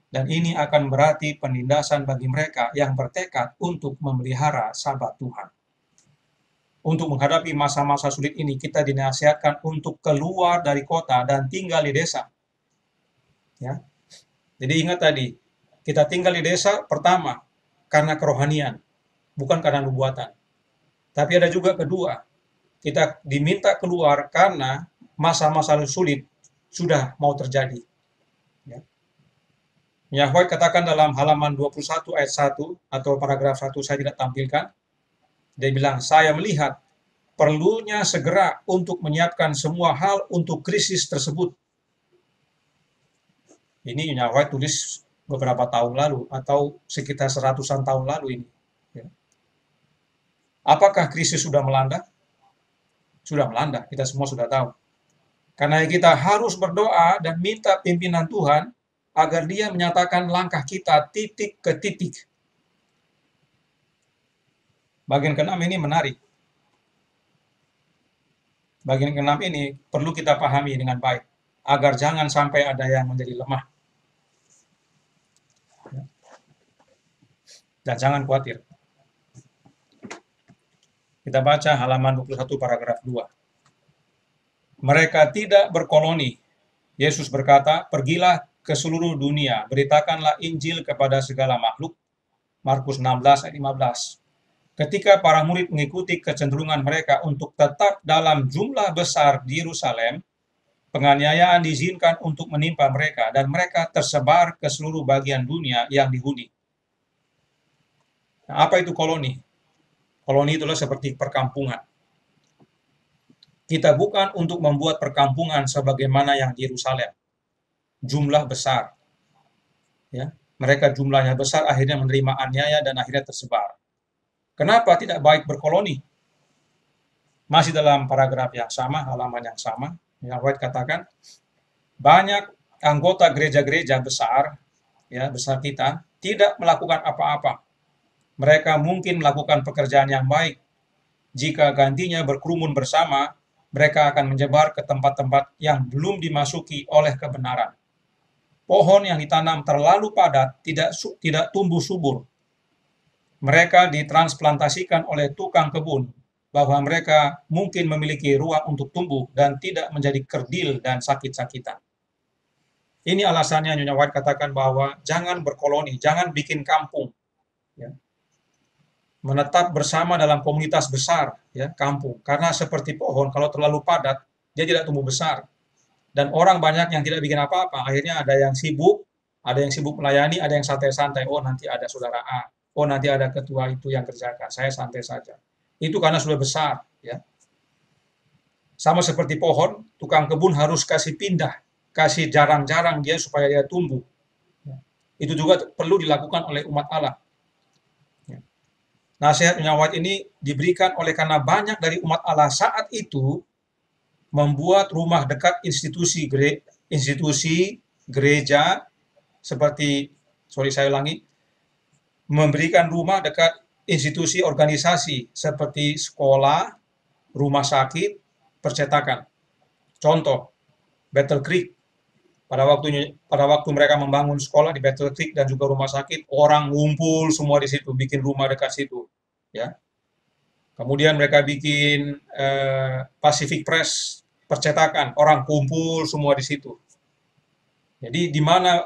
Dan ini akan berarti penindasan bagi mereka yang bertekad untuk memelihara Sabat Tuhan. Untuk menghadapi masa-masa sulit ini, kita dinasihatkan untuk keluar dari kota dan tinggal di desa. Ya. Jadi ingat tadi, kita tinggal di desa pertama karena kerohanian, bukan karena nubuatan. Tapi ada juga kedua, kita diminta keluar karena masa-masa sulit sudah mau terjadi. Ya. White katakan dalam halaman 21 ayat 1 atau paragraf 1 saya tidak tampilkan. Dia bilang, saya melihat perlunya segera untuk menyiapkan semua hal untuk krisis tersebut. Ini Nyonya White tulis beberapa tahun lalu atau sekitar 100-an tahun lalu ini. Apakah krisis sudah melanda? Sudah melanda, kita semua sudah tahu. Karena kita harus berdoa dan minta pimpinan Tuhan agar Dia menyatakan langkah kita titik ke titik. Bagian ke-6 ini menarik. Bagian ke-6 ini perlu kita pahami dengan baik, agar jangan sampai ada yang menjadi lemah. Dan jangan khawatir. Kita baca halaman 21 paragraf 2. Mereka tidak berkoloni. Yesus berkata, pergilah ke seluruh dunia, beritakanlah Injil kepada segala makhluk. Markus 16 ayat 15. Ketika para murid mengikuti kecenderungan mereka untuk tetap dalam jumlah besar di Yerusalem, penganiayaan diizinkan untuk menimpa mereka dan mereka tersebar ke seluruh bagian dunia yang dihuni. Nah, apa itu koloni? Koloni itulah seperti perkampungan. Kita bukan untuk membuat perkampungan sebagaimana yang di Yerusalem. Jumlah besar. Ya, mereka jumlahnya besar, akhirnya menerima aniaya dan akhirnya tersebar. Kenapa tidak baik berkoloni? Masih dalam paragraf yang sama, halaman yang sama, yang White katakan, banyak anggota gereja-gereja besar, ya besar kita, tidak melakukan apa-apa. Mereka mungkin melakukan pekerjaan yang baik. Jika gantinya berkerumun bersama, mereka akan menyebar ke tempat-tempat yang belum dimasuki oleh kebenaran. Pohon yang ditanam terlalu padat tidak tumbuh subur. Mereka ditransplantasikan oleh tukang kebun, bahwa mereka mungkin memiliki ruang untuk tumbuh dan tidak menjadi kerdil dan sakit-sakitan. Ini alasannya Nyonya White katakan bahwa jangan berkoloni, jangan bikin kampung. Ya. Menetap bersama dalam komunitas besar, ya, kampung. Karena seperti pohon, kalau terlalu padat, dia tidak tumbuh besar. Dan orang banyak yang tidak bikin apa-apa. Akhirnya ada yang sibuk melayani, ada yang santai-santai. Oh, nanti ada saudara A. Oh, nanti ada ketua itu yang kerjakan. Saya santai saja. Itu karena sudah besar, ya. Sama seperti pohon, tukang kebun harus kasih pindah, kasih jarang-jarang dia supaya dia tumbuh. Ya. Itu juga perlu dilakukan oleh umat Allah. Ya. Nasihat nyawat ini diberikan oleh karena banyak dari umat Allah saat itu membuat rumah dekat institusi gereja seperti, saya ulangi, memberikan rumah dekat institusi organisasi seperti sekolah, rumah sakit, percetakan. Contoh, Battle Creek. Pada waktu mereka membangun sekolah di Battle Creek dan juga rumah sakit, orang ngumpul semua di situ, bikin rumah dekat situ. Ya. Kemudian mereka bikin Pacific Press, percetakan, orang kumpul semua di situ. Jadi di mana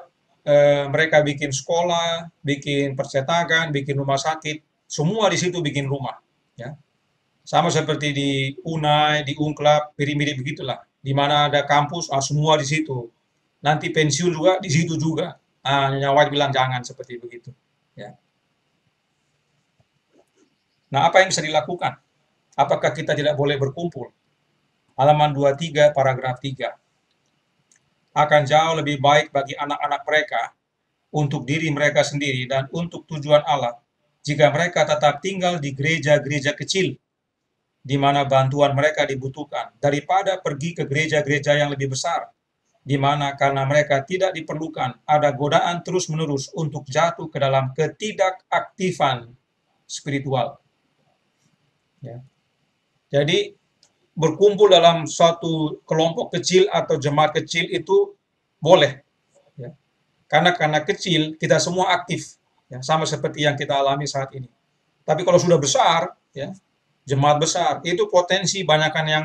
mereka bikin sekolah, bikin percetakan, bikin rumah sakit, semua di situ bikin rumah. Ya. Sama seperti di Unai, di Ungklap, mirip-mirip begitulah. Di mana ada kampus, semua di situ. Nanti pensiun juga di situ juga. Nyonya White bilang jangan seperti begitu. Ya. Nah, apa yang bisa dilakukan? Apakah kita tidak boleh berkumpul? Halaman 23, paragraf 3. Akan jauh lebih baik bagi anak-anak mereka untuk diri mereka sendiri dan untuk tujuan Allah jika mereka tetap tinggal di gereja-gereja kecil di mana bantuan mereka dibutuhkan daripada pergi ke gereja-gereja yang lebih besar di mana karena mereka tidak diperlukan ada godaan terus-menerus untuk jatuh ke dalam ketidakaktifan spiritual. Ya. Jadi berkumpul dalam suatu kelompok kecil atau jemaat kecil itu boleh, ya. Karena kecil kita semua aktif, ya, sama seperti yang kita alami saat ini. Tapi kalau sudah besar, ya, jemaat besar itu potensi banyakkan yang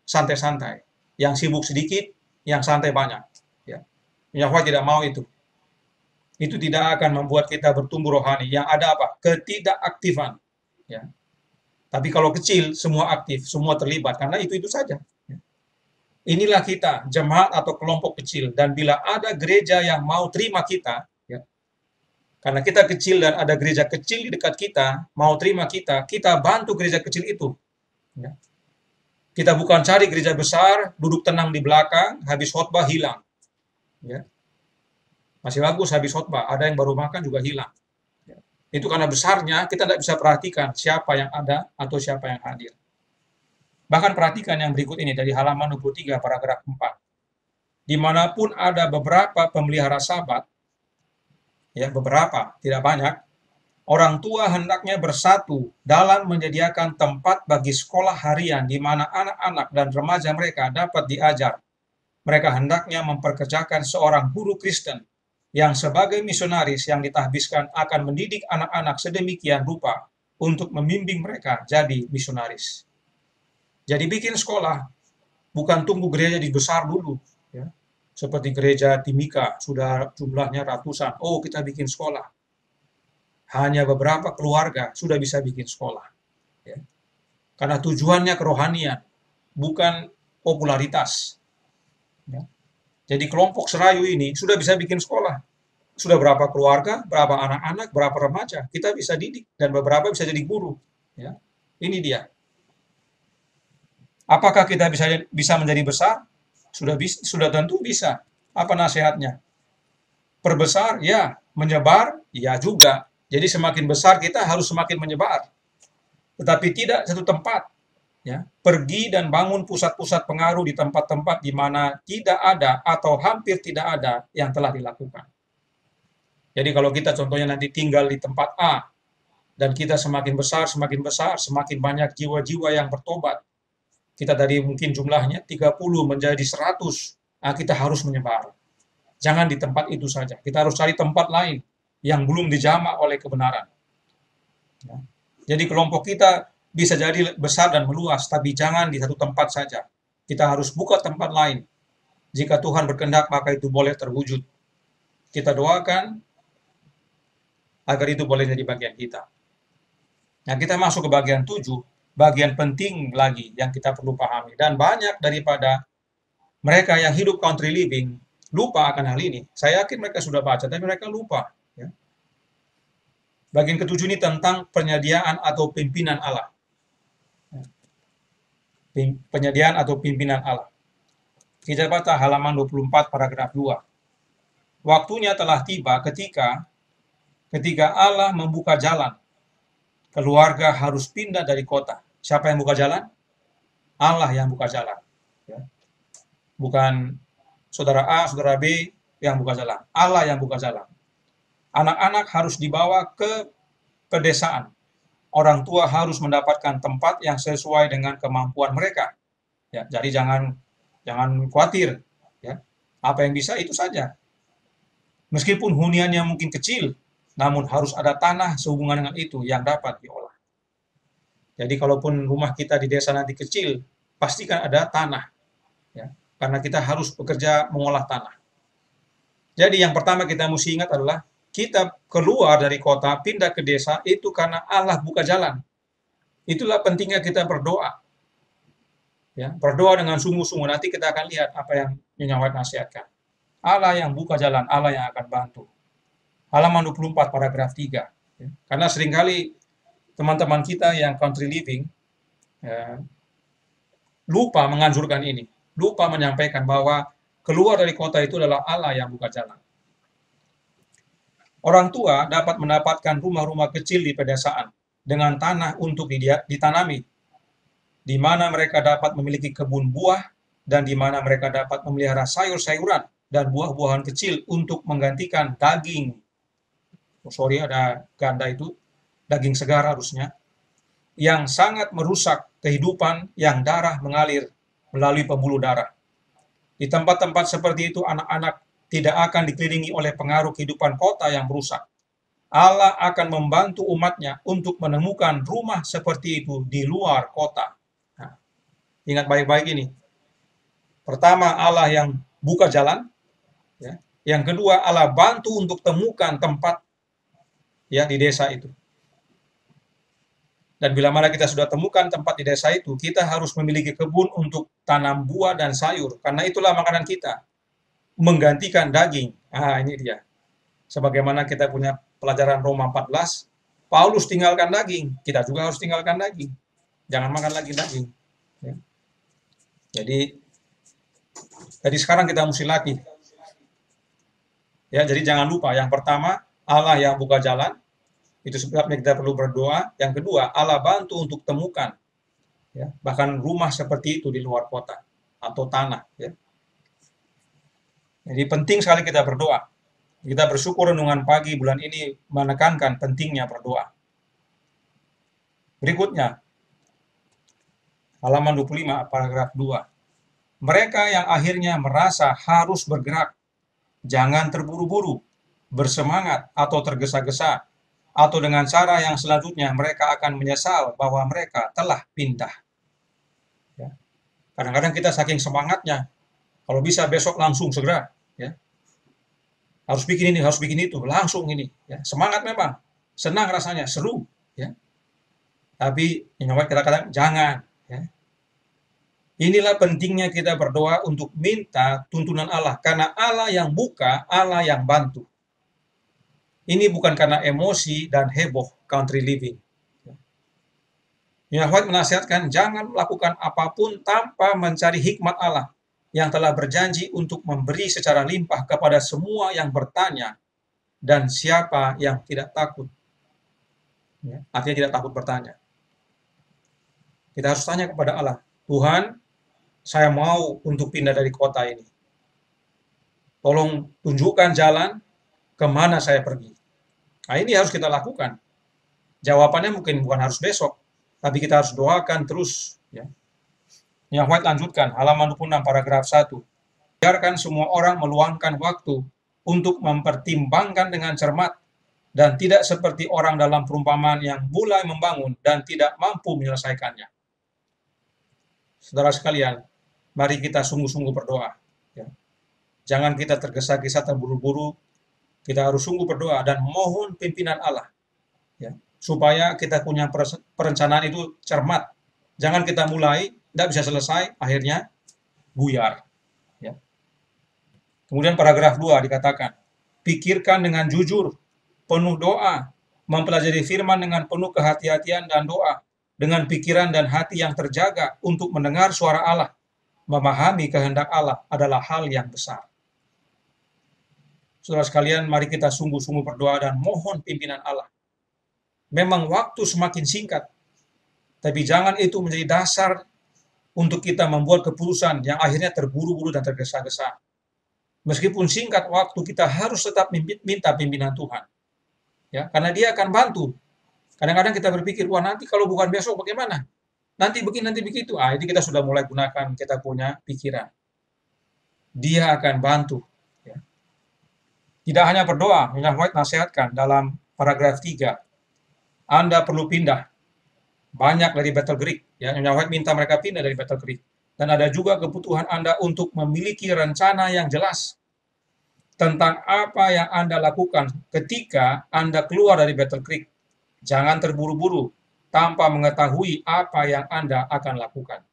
santai-santai, yang sibuk sedikit, yang santai banyak. Ya. Yahweh tidak mau itu. Itu tidak akan membuat kita bertumbuh rohani. Yang ada apa? Ketidakaktifan. Ya. Tapi kalau kecil, semua aktif, semua terlibat, karena itu saja. Inilah kita, jemaat atau kelompok kecil. Dan bila ada gereja yang mau terima kita, ya, karena kita kecil dan ada gereja kecil di dekat kita, mau terima kita, kita bantu gereja kecil itu. Ya. Kita bukan cari gereja besar, duduk tenang di belakang, habis khotbah hilang. Ya. Masih bagus habis khotbah, ada yang baru makan juga hilang. Itu karena besarnya, kita tidak bisa perhatikan siapa yang ada atau siapa yang hadir. Bahkan perhatikan yang berikut ini dari halaman 23 paragraf 4. Dimanapun ada beberapa pemelihara sabat, ya beberapa, tidak banyak, orang tua hendaknya bersatu dalam menyediakan tempat bagi sekolah harian di mana anak-anak dan remaja mereka dapat diajar. Mereka hendaknya memperkerjakan seorang guru Kristen yang sebagai misionaris yang ditahbiskan akan mendidik anak-anak sedemikian rupa untuk membimbing mereka jadi misionaris. Jadi bikin sekolah, bukan tunggu gereja dibesar dulu. Ya. Seperti gereja Timika, sudah jumlahnya ratusan. Oh, kita bikin sekolah. Hanya beberapa keluarga sudah bisa bikin sekolah. Ya. Karena tujuannya kerohanian, bukan popularitas. Ya. Jadi kelompok Serayu ini sudah bisa bikin sekolah. Sudah berapa keluarga, berapa anak-anak, berapa remaja, kita bisa didik. Dan beberapa bisa jadi guru. Ya. Ini dia. Apakah kita bisa menjadi besar? Sudah tentu bisa. Apa nasihatnya? Perbesar, ya. Menyebar, ya juga. Jadi semakin besar kita harus semakin menyebar. Tetapi tidak satu tempat. Ya. Pergi dan bangun pusat-pusat pengaruh di tempat-tempat di mana tidak ada atau hampir tidak ada yang telah dilakukan. Jadi kalau kita contohnya nanti tinggal di tempat A, dan kita semakin besar, semakin banyak jiwa-jiwa yang bertobat. Kita tadi mungkin jumlahnya 30 menjadi 100, kita harus menyebar. Jangan di tempat itu saja. Kita harus cari tempat lain yang belum dijamah oleh kebenaran. Ya. Jadi kelompok kita bisa jadi besar dan meluas, tapi jangan di satu tempat saja. Kita harus buka tempat lain. Jika Tuhan berkehendak, maka itu boleh terwujud. Kita doakan agar itu boleh jadi bagian kita. Nah, kita masuk ke bagian 7, bagian penting lagi yang kita perlu pahami. Dan banyak daripada Mereka yang hidup country living lupa akan hal ini. Saya yakin mereka sudah baca, tapi mereka lupa. Ya. Bagian ketujuh ini tentang penyediaan atau pimpinan Allah. Penyediaan atau pimpinan Allah. Kita baca halaman 24 paragraf 2. Waktunya telah tiba ketika Allah membuka jalan. Keluarga harus pindah dari kota. Siapa yang buka jalan? Allah yang buka jalan. Ya. Bukan saudara A, saudara B yang buka jalan. Allah yang buka jalan. Anak-anak harus dibawa ke pedesaan. Orang tua harus mendapatkan tempat yang sesuai dengan kemampuan mereka. Ya, jadi jangan khawatir. Ya. Apa yang bisa itu saja. Meskipun huniannya mungkin kecil, namun harus ada tanah sehubungan dengan itu yang dapat diolah. Jadi kalaupun rumah kita di desa nanti kecil, pastikan ada tanah. Ya, karena kita harus bekerja mengolah tanah. Jadi yang pertama kita mesti ingat adalah kita keluar dari kota, pindah ke desa, itu karena Allah buka jalan. Itulah pentingnya kita berdoa. Ya, berdoa dengan sungguh-sungguh, nanti kita akan lihat apa yang Nyonya White nasihatkan. Allah yang buka jalan, Allah yang akan bantu. Halaman 24 paragraf 3. Ya, karena seringkali teman-teman kita yang country living lupa menganjurkan ini, lupa menyampaikan bahwa keluar dari kota itu adalah Allah yang buka jalan. Orang tua dapat mendapatkan rumah-rumah kecil di pedesaan dengan tanah untuk ditanami, di mana mereka dapat memiliki kebun buah dan di mana mereka dapat memelihara sayur-sayuran dan buah-buahan kecil untuk menggantikan daging. Ada ganda itu, daging segar harusnya, yang sangat merusak kehidupan yang darah mengalir melalui pembuluh darah. Di tempat-tempat seperti itu, anak-anak tidak akan dikelilingi oleh pengaruh kehidupan kota yang merusak. Allah akan membantu umatnya untuk menemukan rumah seperti itu di luar kota. Nah, ingat baik-baik ini. Pertama, Allah yang buka jalan. Ya. Yang kedua, Allah bantu untuk temukan tempat ya di desa itu. Dan bila mana kita sudah temukan tempat di desa itu, kita harus memiliki kebun untuk tanam buah dan sayur. Karena itulah makanan kita. Menggantikan daging. Ini dia. Sebagaimana kita punya pelajaran Roma 14, Paulus tinggalkan daging. Kita juga harus tinggalkan daging. Jangan makan lagi daging. Ya. Jadi sekarang kita mesti latih. Ya, jadi jangan lupa. Yang pertama, Allah yang buka jalan. Itu sebabnya kita perlu berdoa. Yang kedua, Allah bantu untuk temukan ya, bahkan rumah seperti itu di luar kota atau tanah. Ya. Jadi penting sekali kita berdoa. Kita bersyukur renungan pagi bulan ini menekankan pentingnya berdoa. Berikutnya, halaman 25 paragraf 2. Mereka yang akhirnya merasa harus bergerak, jangan terburu-buru, bersemangat atau tergesa-gesa, atau dengan cara yang selanjutnya mereka akan menyesal bahwa mereka telah pindah. Ya. Kadang-kadang kita saking semangatnya, kalau bisa besok langsung segera, ya. Harus bikin ini, harus bikin itu, langsung ini. Ya. Semangat memang, senang rasanya, seru. Ya. Tapi kita katakan jangan. Ya. Inilah pentingnya kita berdoa untuk minta tuntunan Allah, karena Allah yang buka, Allah yang bantu. Ini bukan karena emosi dan heboh country living. Nyonya White menasihatkan jangan melakukan apapun tanpa mencari hikmat Allah yang telah berjanji untuk memberi secara limpah kepada semua yang bertanya dan siapa yang tidak takut. Ya, artinya tidak takut bertanya. Kita harus tanya kepada Allah, Tuhan, saya mau untuk pindah dari kota ini. Tolong tunjukkan jalan kemana saya pergi. Nah, ini harus kita lakukan. Jawabannya mungkin bukan harus besok, tapi kita harus doakan terus. Ya. Yang White lanjutkan, halaman 26 paragraf 1. Biarkan semua orang meluangkan waktu untuk mempertimbangkan dengan cermat dan tidak seperti orang dalam perumpamaan yang mulai membangun dan tidak mampu menyelesaikannya. Saudara sekalian, mari kita sungguh-sungguh berdoa. Ya. Jangan kita tergesa-gesa, terburu-buru. Kita harus sungguh berdoa dan mohon pimpinan Allah. Ya. Supaya kita punya perencanaan itu cermat. Jangan kita mulai, tidak bisa selesai, akhirnya buyar. Kemudian paragraf 2 dikatakan, pikirkan dengan jujur, penuh doa, mempelajari firman dengan penuh kehati-hatian dan doa, dengan pikiran dan hati yang terjaga untuk mendengar suara Allah. Memahami kehendak Allah adalah hal yang besar. Saudara sekalian, mari kita sungguh-sungguh berdoa dan mohon pimpinan Allah. Memang waktu semakin singkat, tapi jangan itu menjadi dasar untuk kita membuat keputusan yang akhirnya terburu-buru dan tergesa-gesa. Meskipun singkat waktu, kita harus tetap minta pimpinan Tuhan. Ya, karena Dia akan bantu. Kadang-kadang kita berpikir, wah nanti kalau bukan besok bagaimana? Nanti begini, nanti begitu. Ini kita sudah mulai gunakan kita punya pikiran. Dia akan bantu. Ya. Tidak hanya berdoa, Nyonya White nasihatkan dalam paragraf 3, Anda perlu pindah. Banyak dari Battle Creek. Ya, Nyonya White minta mereka pindah dari Battle Creek. Dan ada juga kebutuhan Anda untuk memiliki rencana yang jelas tentang apa yang Anda lakukan ketika Anda keluar dari Battle Creek. Jangan terburu-buru tanpa mengetahui apa yang Anda akan lakukan.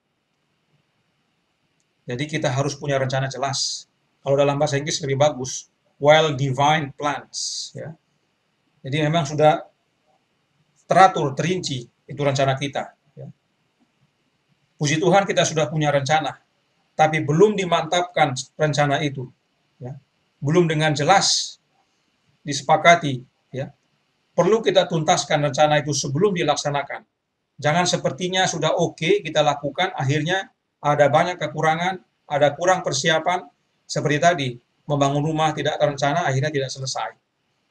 Jadi kita harus punya rencana jelas. Kalau dalam bahasa Inggris lebih bagus, well-defined plans. Ya. Jadi memang sudah teratur, terinci, itu rencana kita. Ya. Puji Tuhan kita sudah punya rencana, tapi belum dimantapkan rencana itu. Ya. Belum dengan jelas disepakati. Ya. Perlu kita tuntaskan rencana itu sebelum dilaksanakan. Jangan sepertinya sudah oke kita lakukan, akhirnya ada banyak kekurangan, ada kurang persiapan, seperti tadi, membangun rumah tidak terencana, akhirnya tidak selesai.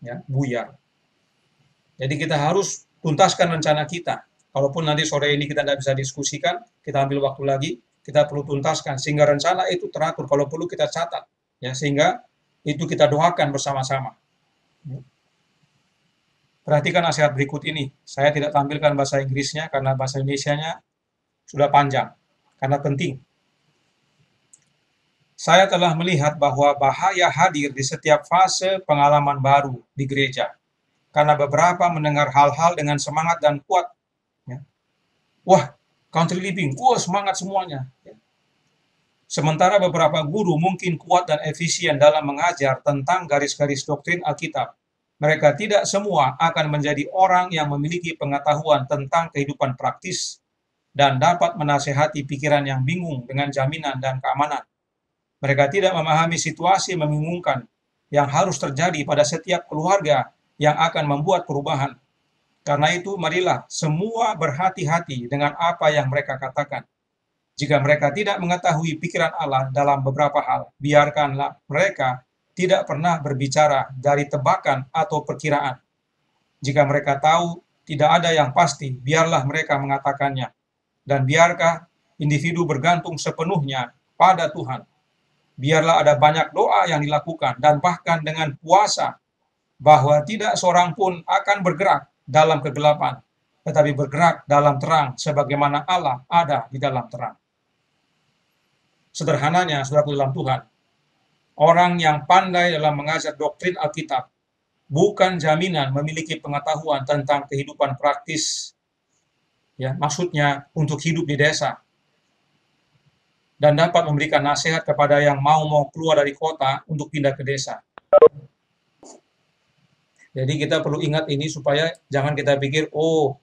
Ya, buyar. Jadi kita harus tuntaskan rencana kita. Kalaupun nanti sore ini kita tidak bisa diskusikan, kita ambil waktu lagi, kita perlu tuntaskan, sehingga rencana itu teratur, kalau perlu kita catat. Ya, sehingga itu kita doakan bersama-sama. Perhatikan nasihat berikut ini. Saya tidak tampilkan bahasa Inggrisnya karena bahasa Indonesianya sudah panjang, karena penting. Saya telah melihat bahwa bahaya hadir di setiap fase pengalaman baru di gereja. Karena beberapa mendengar hal-hal dengan semangat dan kuat. Ya. Wah, country living, wah semangat semuanya. Ya. Sementara beberapa guru mungkin kuat dan efisien dalam mengajar tentang garis-garis doktrin Alkitab. Mereka tidak semua akan menjadi orang yang memiliki pengetahuan tentang kehidupan praktis dan dapat menasehati pikiran yang bingung dengan jaminan dan keamanan. Mereka tidak memahami situasi membingungkan yang harus terjadi pada setiap keluarga yang akan membuat perubahan. Karena itu, marilah semua berhati-hati dengan apa yang mereka katakan. Jika mereka tidak mengetahui pikiran Allah dalam beberapa hal, biarkanlah mereka tidak pernah berbicara dari tebakan atau perkiraan. Jika mereka tahu tidak ada yang pasti, biarlah mereka mengatakannya. Dan biarkah individu bergantung sepenuhnya pada Tuhan. Biarlah ada banyak doa yang dilakukan, dan bahkan dengan puasa, bahwa tidak seorang pun akan bergerak dalam kegelapan, tetapi bergerak dalam terang, sebagaimana Allah ada di dalam terang. Sederhananya, saudaraku dalam Tuhan, orang yang pandai dalam mengajar doktrin Alkitab bukan jaminan memiliki pengetahuan tentang kehidupan praktis, ya, maksudnya untuk hidup di desa, dan dapat memberikan nasihat kepada yang mau keluar dari kota untuk pindah ke desa. Jadi kita perlu ingat ini supaya jangan kita pikir, oh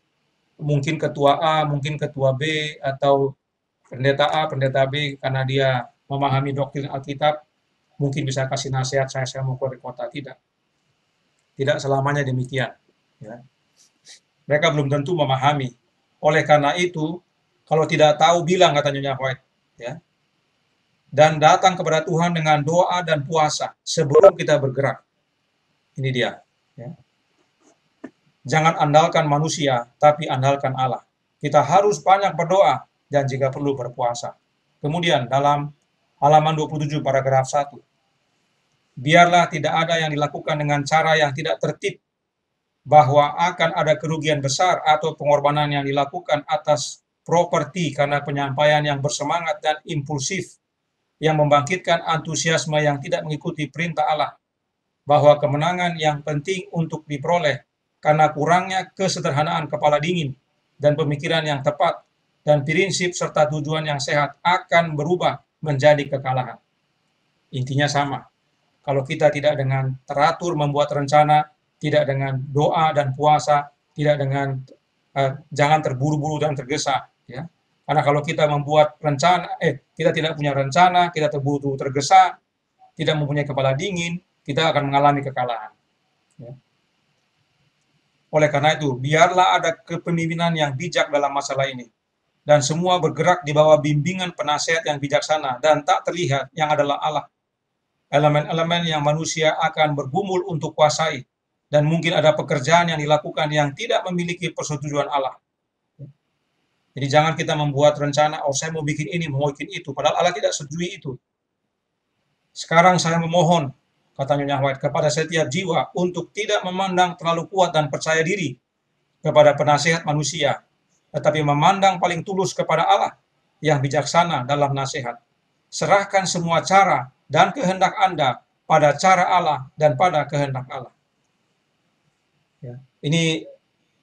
mungkin ketua A, mungkin ketua B, atau pendeta A, pendeta B, karena dia memahami doktrin Alkitab, mungkin bisa kasih nasihat saya mau keluar dari kota. Tidak selamanya demikian. Ya. Mereka belum tentu memahami. Oleh karena itu, kalau tidak tahu, bilang, kata Nyonya White. Ya. Dan datang kepada Tuhan dengan doa dan puasa sebelum kita bergerak. Ini dia. Ya. Jangan andalkan manusia, tapi andalkan Allah. Kita harus banyak berdoa dan jika perlu berpuasa. Kemudian dalam halaman 27 paragraf 1. Biarlah tidak ada yang dilakukan dengan cara yang tidak tertib, bahwa akan ada kerugian besar atau pengorbanan yang dilakukan atas properti karena penyampaian yang bersemangat dan impulsif, yang membangkitkan antusiasme yang tidak mengikuti perintah Allah, bahwa kemenangan yang penting untuk diperoleh karena kurangnya kesederhanaan kepala dingin dan pemikiran yang tepat dan prinsip serta tujuan yang sehat akan berubah menjadi kekalahan. Intinya sama. Kalau kita tidak dengan teratur membuat rencana, tidak dengan doa dan puasa, tidak dengan jangan terburu-buru dan tergesa, ya. Karena kalau kita membuat rencana, kita tidak punya rencana, kita terburu-buru tergesa, tidak mempunyai kepala dingin, kita akan mengalami kekalahan. Ya. Oleh karena itu, biarlah ada kepemimpinan yang bijak dalam masalah ini. Dan semua bergerak di bawah bimbingan penasehat yang bijaksana dan tak terlihat yang adalah Allah. Elemen-elemen yang manusia akan bergumul untuk kuasai. Dan mungkin ada pekerjaan yang dilakukan yang tidak memiliki persetujuan Allah. Jadi jangan kita membuat rencana, saya mau bikin ini, mau bikin itu. Padahal Allah tidak setujui itu. Sekarang saya memohon, kata Nyonya White, kepada setiap jiwa untuk tidak memandang terlalu kuat dan percaya diri kepada penasihat manusia, tetapi memandang paling tulus kepada Allah yang bijaksana dalam nasihat. Serahkan semua cara dan kehendak Anda pada cara Allah dan pada kehendak Allah. Ya, ini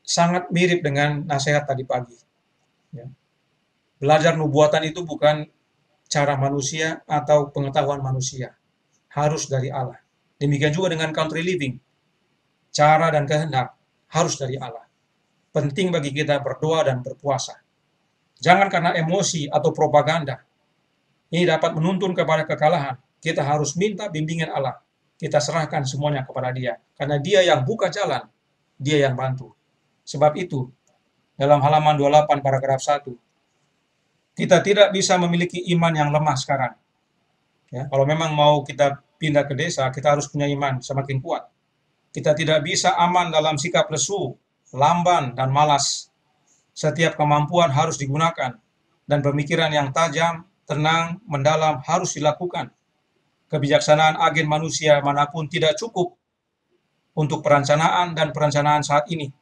sangat mirip dengan nasihat tadi pagi. Ya. Belajar nubuatan itu bukan cara manusia atau pengetahuan manusia. Harus dari Allah. Demikian juga dengan country living. Cara dan kehendak harus dari Allah. Penting bagi kita berdoa dan berpuasa. Jangan karena emosi atau propaganda. Ini dapat menuntun kepada kekalahan. Kita harus minta bimbingan Allah. Kita serahkan semuanya kepada Dia. Karena Dia yang buka jalan. Dia yang bantu. Sebab itu, dalam halaman 28 paragraf 1, kita tidak bisa memiliki iman yang lemah sekarang. Ya, kalau memang mau kita pindah ke desa, kita harus punya iman semakin kuat. Kita tidak bisa aman dalam sikap lesu, lamban, dan malas. Setiap kemampuan harus digunakan, dan pemikiran yang tajam, tenang, mendalam harus dilakukan. Kebijaksanaan agen manusia manapun tidak cukup untuk perencanaan dan perencanaan saat ini.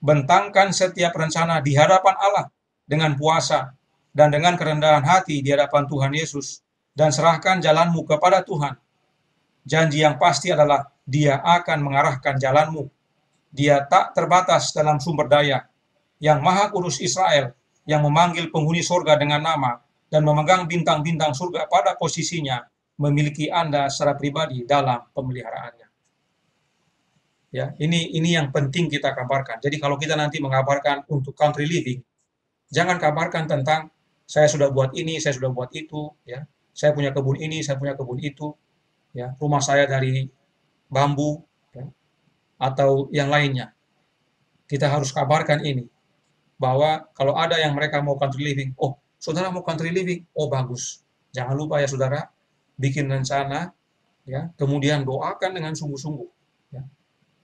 Bentangkan setiap rencana di hadapan Allah dengan puasa dan dengan kerendahan hati di hadapan Tuhan Yesus, dan serahkan jalanmu kepada Tuhan. Janji yang pasti adalah Dia akan mengarahkan jalanmu. Dia tak terbatas dalam sumber daya. Yang Maha Kudus Israel, yang memanggil penghuni surga dengan nama dan memegang bintang-bintang surga pada posisinya, memiliki Anda secara pribadi dalam pemeliharaannya. Ya, ini yang penting kita kabarkan. Jadi kalau kita nanti mengabarkan untuk country living, jangan kabarkan tentang saya sudah buat ini, saya sudah buat itu, ya. Saya punya kebun ini, saya punya kebun itu, ya. Rumah saya dari bambu, ya, atau yang lainnya. Kita harus kabarkan ini, bahwa kalau ada yang mereka mau country living, saudara mau country living, bagus. Jangan lupa ya saudara, bikin rencana, ya, kemudian doakan dengan sungguh-sungguh, ya.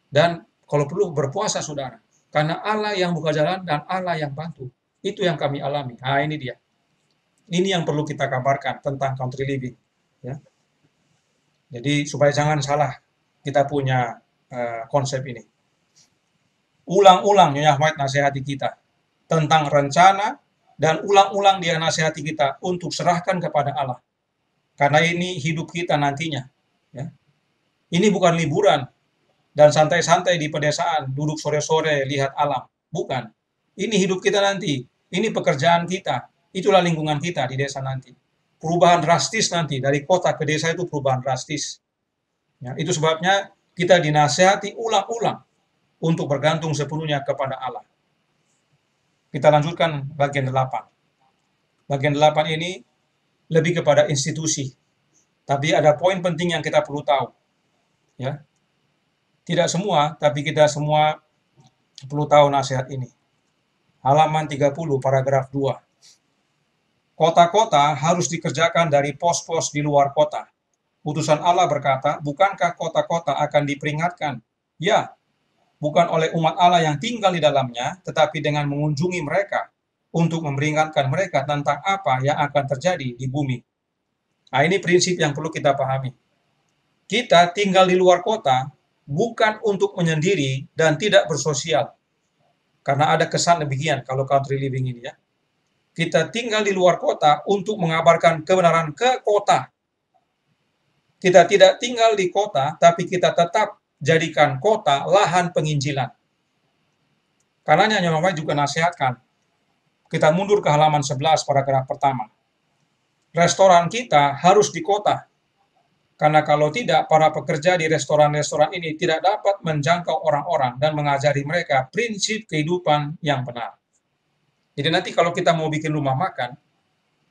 Dan kalau perlu berpuasa saudara, karena Allah yang buka jalan dan Allah yang bantu. Itu yang kami alami. Nah, ini dia. Ini yang perlu kita kabarkan tentang country living, ya. Jadi supaya jangan salah kita punya konsep ini. Ulang-ulang Nyonya White nasihati kita tentang rencana, dan ulang-ulang dia nasihati kita untuk serahkan kepada Allah. Karena ini hidup kita nantinya, ya. Ini bukan liburan dan santai-santai di pedesaan, duduk sore-sore lihat alam. Bukan. Ini hidup kita nanti. Ini pekerjaan kita. Itulah lingkungan kita di desa nanti. Perubahan drastis nanti, dari kota ke desa itu perubahan drastis. Ya, itu sebabnya kita dinasihati ulang-ulang untuk bergantung sepenuhnya kepada Allah. Kita lanjutkan bagian 8. Bagian 8 ini lebih kepada institusi. Tapi ada poin penting yang kita perlu tahu. Ya. Tidak semua, tapi kita semua perlu tahu nasihat ini. Halaman 30, paragraf 2. Kota-kota harus dikerjakan dari pos-pos di luar kota. Utusan Allah berkata, bukankah kota-kota akan diperingatkan? Ya, bukan oleh umat Allah yang tinggal di dalamnya, tetapi dengan mengunjungi mereka untuk memperingatkan mereka tentang apa yang akan terjadi di bumi. Nah, ini prinsip yang perlu kita pahami. Kita tinggal di luar kota bukan untuk menyendiri dan tidak bersosial. Karena ada kesan demikian kalau country living ini, ya. Kita tinggal di luar kota untuk mengabarkan kebenaran ke kota. Kita tidak tinggal di kota, tapi kita tetap jadikan kota lahan penginjilan. Karenanya Nyonya White juga nasihatkan. Kita mundur ke halaman 11 paragraf pertama. Restoran kita harus di kota. Karena kalau tidak, para pekerja di restoran-restoran ini tidak dapat menjangkau orang-orang dan mengajari mereka prinsip kehidupan yang benar. Jadi nanti kalau kita mau bikin rumah makan,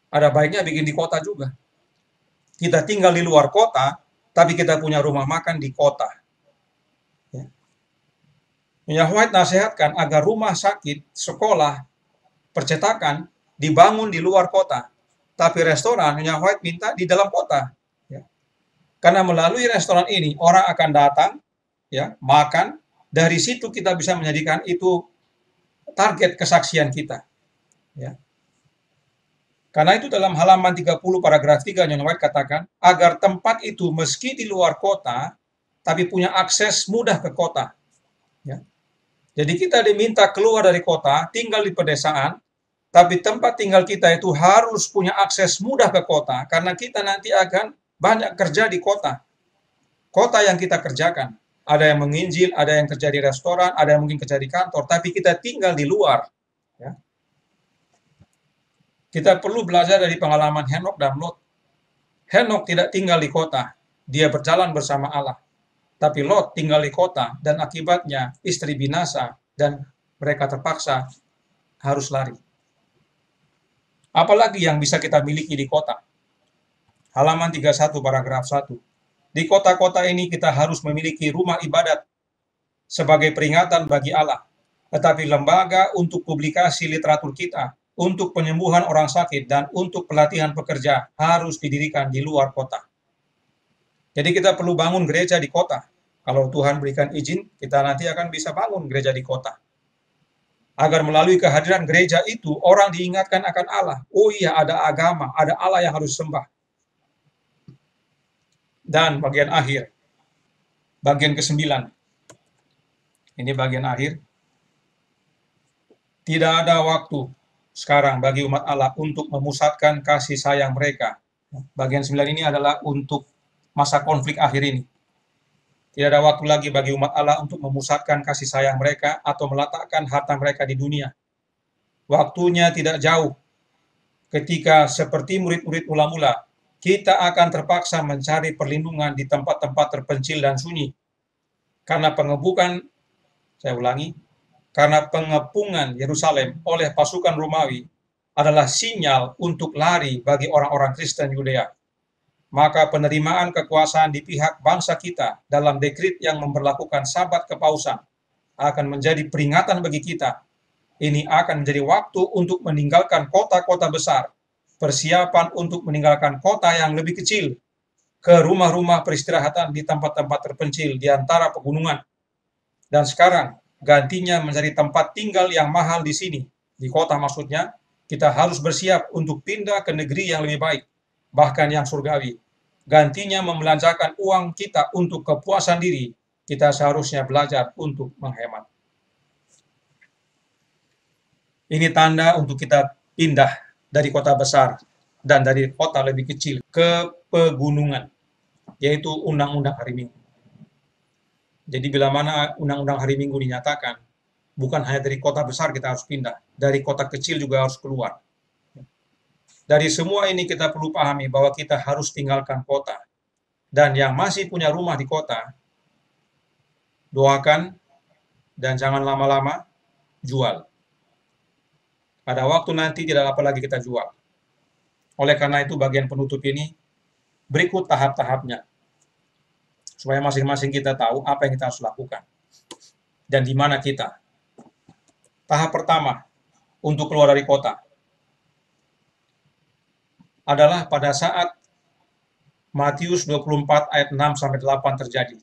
ada baiknya bikin di kota juga. Kita tinggal di luar kota, tapi kita punya rumah makan di kota. Ya. Nyonya White nasihatkan agar rumah sakit, sekolah, percetakan dibangun di luar kota. Tapi restoran, Nyonya White minta di dalam kota. Ya. Karena melalui restoran ini, orang akan datang, ya, makan. Dari situ kita bisa menjadikan itu target kesaksian kita. Ya. Karena itu dalam halaman 30 paragraf 3 Nyonya White katakan, agar tempat itu meski di luar kota, tapi punya akses mudah ke kota. Ya. Jadi kita diminta keluar dari kota, tinggal di pedesaan, tapi tempat tinggal kita itu harus punya akses mudah ke kota, karena kita nanti akan banyak kerja di kota. Kota yang kita kerjakan. Ada yang menginjil, ada yang kerja di restoran, ada yang mungkin kerja di kantor, tapi kita tinggal di luar. Ya. Kita perlu belajar dari pengalaman Henokh dan Lot. Henokh tidak tinggal di kota, dia berjalan bersama Allah. Tapi Lot tinggal di kota, dan akibatnya istri binasa, dan mereka terpaksa harus lari. Apalagi yang bisa kita miliki di kota? Halaman 31 paragraf 1. Di kota-kota ini kita harus memiliki rumah ibadat sebagai peringatan bagi Allah, tetapi lembaga untuk publikasi literatur kita, untuk penyembuhan orang sakit, dan untuk pelatihan pekerja harus didirikan di luar kota. Jadi kita perlu bangun gereja di kota. Kalau Tuhan berikan izin, kita nanti akan bisa bangun gereja di kota. Agar melalui kehadiran gereja itu, orang diingatkan akan Allah. Oh iya, ada agama, ada Allah yang harus sembah. Dan bagian akhir, bagian ke-9. Ini bagian akhir. Tidak ada waktu sekarang bagi umat Allah untuk memusatkan kasih sayang mereka. Bagian 9 ini adalah untuk masa konflik akhir ini. Tidak ada waktu lagi bagi umat Allah untuk memusatkan kasih sayang mereka atau meletakkan harta mereka di dunia. Waktunya tidak jauh ketika seperti murid-murid mula-mula, kita akan terpaksa mencari perlindungan di tempat-tempat terpencil dan sunyi. Karena pengepungan Yerusalem oleh pasukan Romawi adalah sinyal untuk lari bagi orang-orang Kristen Yudea. Maka penerimaan kekuasaan di pihak bangsa kita dalam dekrit yang memberlakukan sabat kepausan akan menjadi peringatan bagi kita. Ini akan menjadi waktu untuk meninggalkan kota-kota besar, persiapan untuk meninggalkan kota yang lebih kecil, ke rumah-rumah peristirahatan di tempat-tempat terpencil di antara pegunungan. Dan sekarang, gantinya menjadi tempat tinggal yang mahal di sini, di kota maksudnya, kita harus bersiap untuk pindah ke negeri yang lebih baik, bahkan yang surgawi. Gantinya membelanjakan uang kita untuk kepuasan diri, kita seharusnya belajar untuk menghemat. Ini tanda untuk kita pindah dari kota besar dan dari kota lebih kecil ke pegunungan, yaitu undang-undang hari Minggu. Jadi bila mana undang-undang hari Minggu dinyatakan, bukan hanya dari kota besar kita harus pindah, dari kota kecil juga harus keluar. Dari semua ini kita perlu pahami bahwa kita harus tinggalkan kota. Dan yang masih punya rumah di kota, doakan dan jangan lama-lama jual. Pada waktu nanti tidak apa lagi kita jual. Oleh karena itu bagian penutup ini berikut tahap-tahapnya. Supaya masing-masing kita tahu apa yang kita harus lakukan. Dan di mana kita. Tahap pertama, untuk keluar dari kota, adalah pada saat Matius 24 ayat 6-8 terjadi.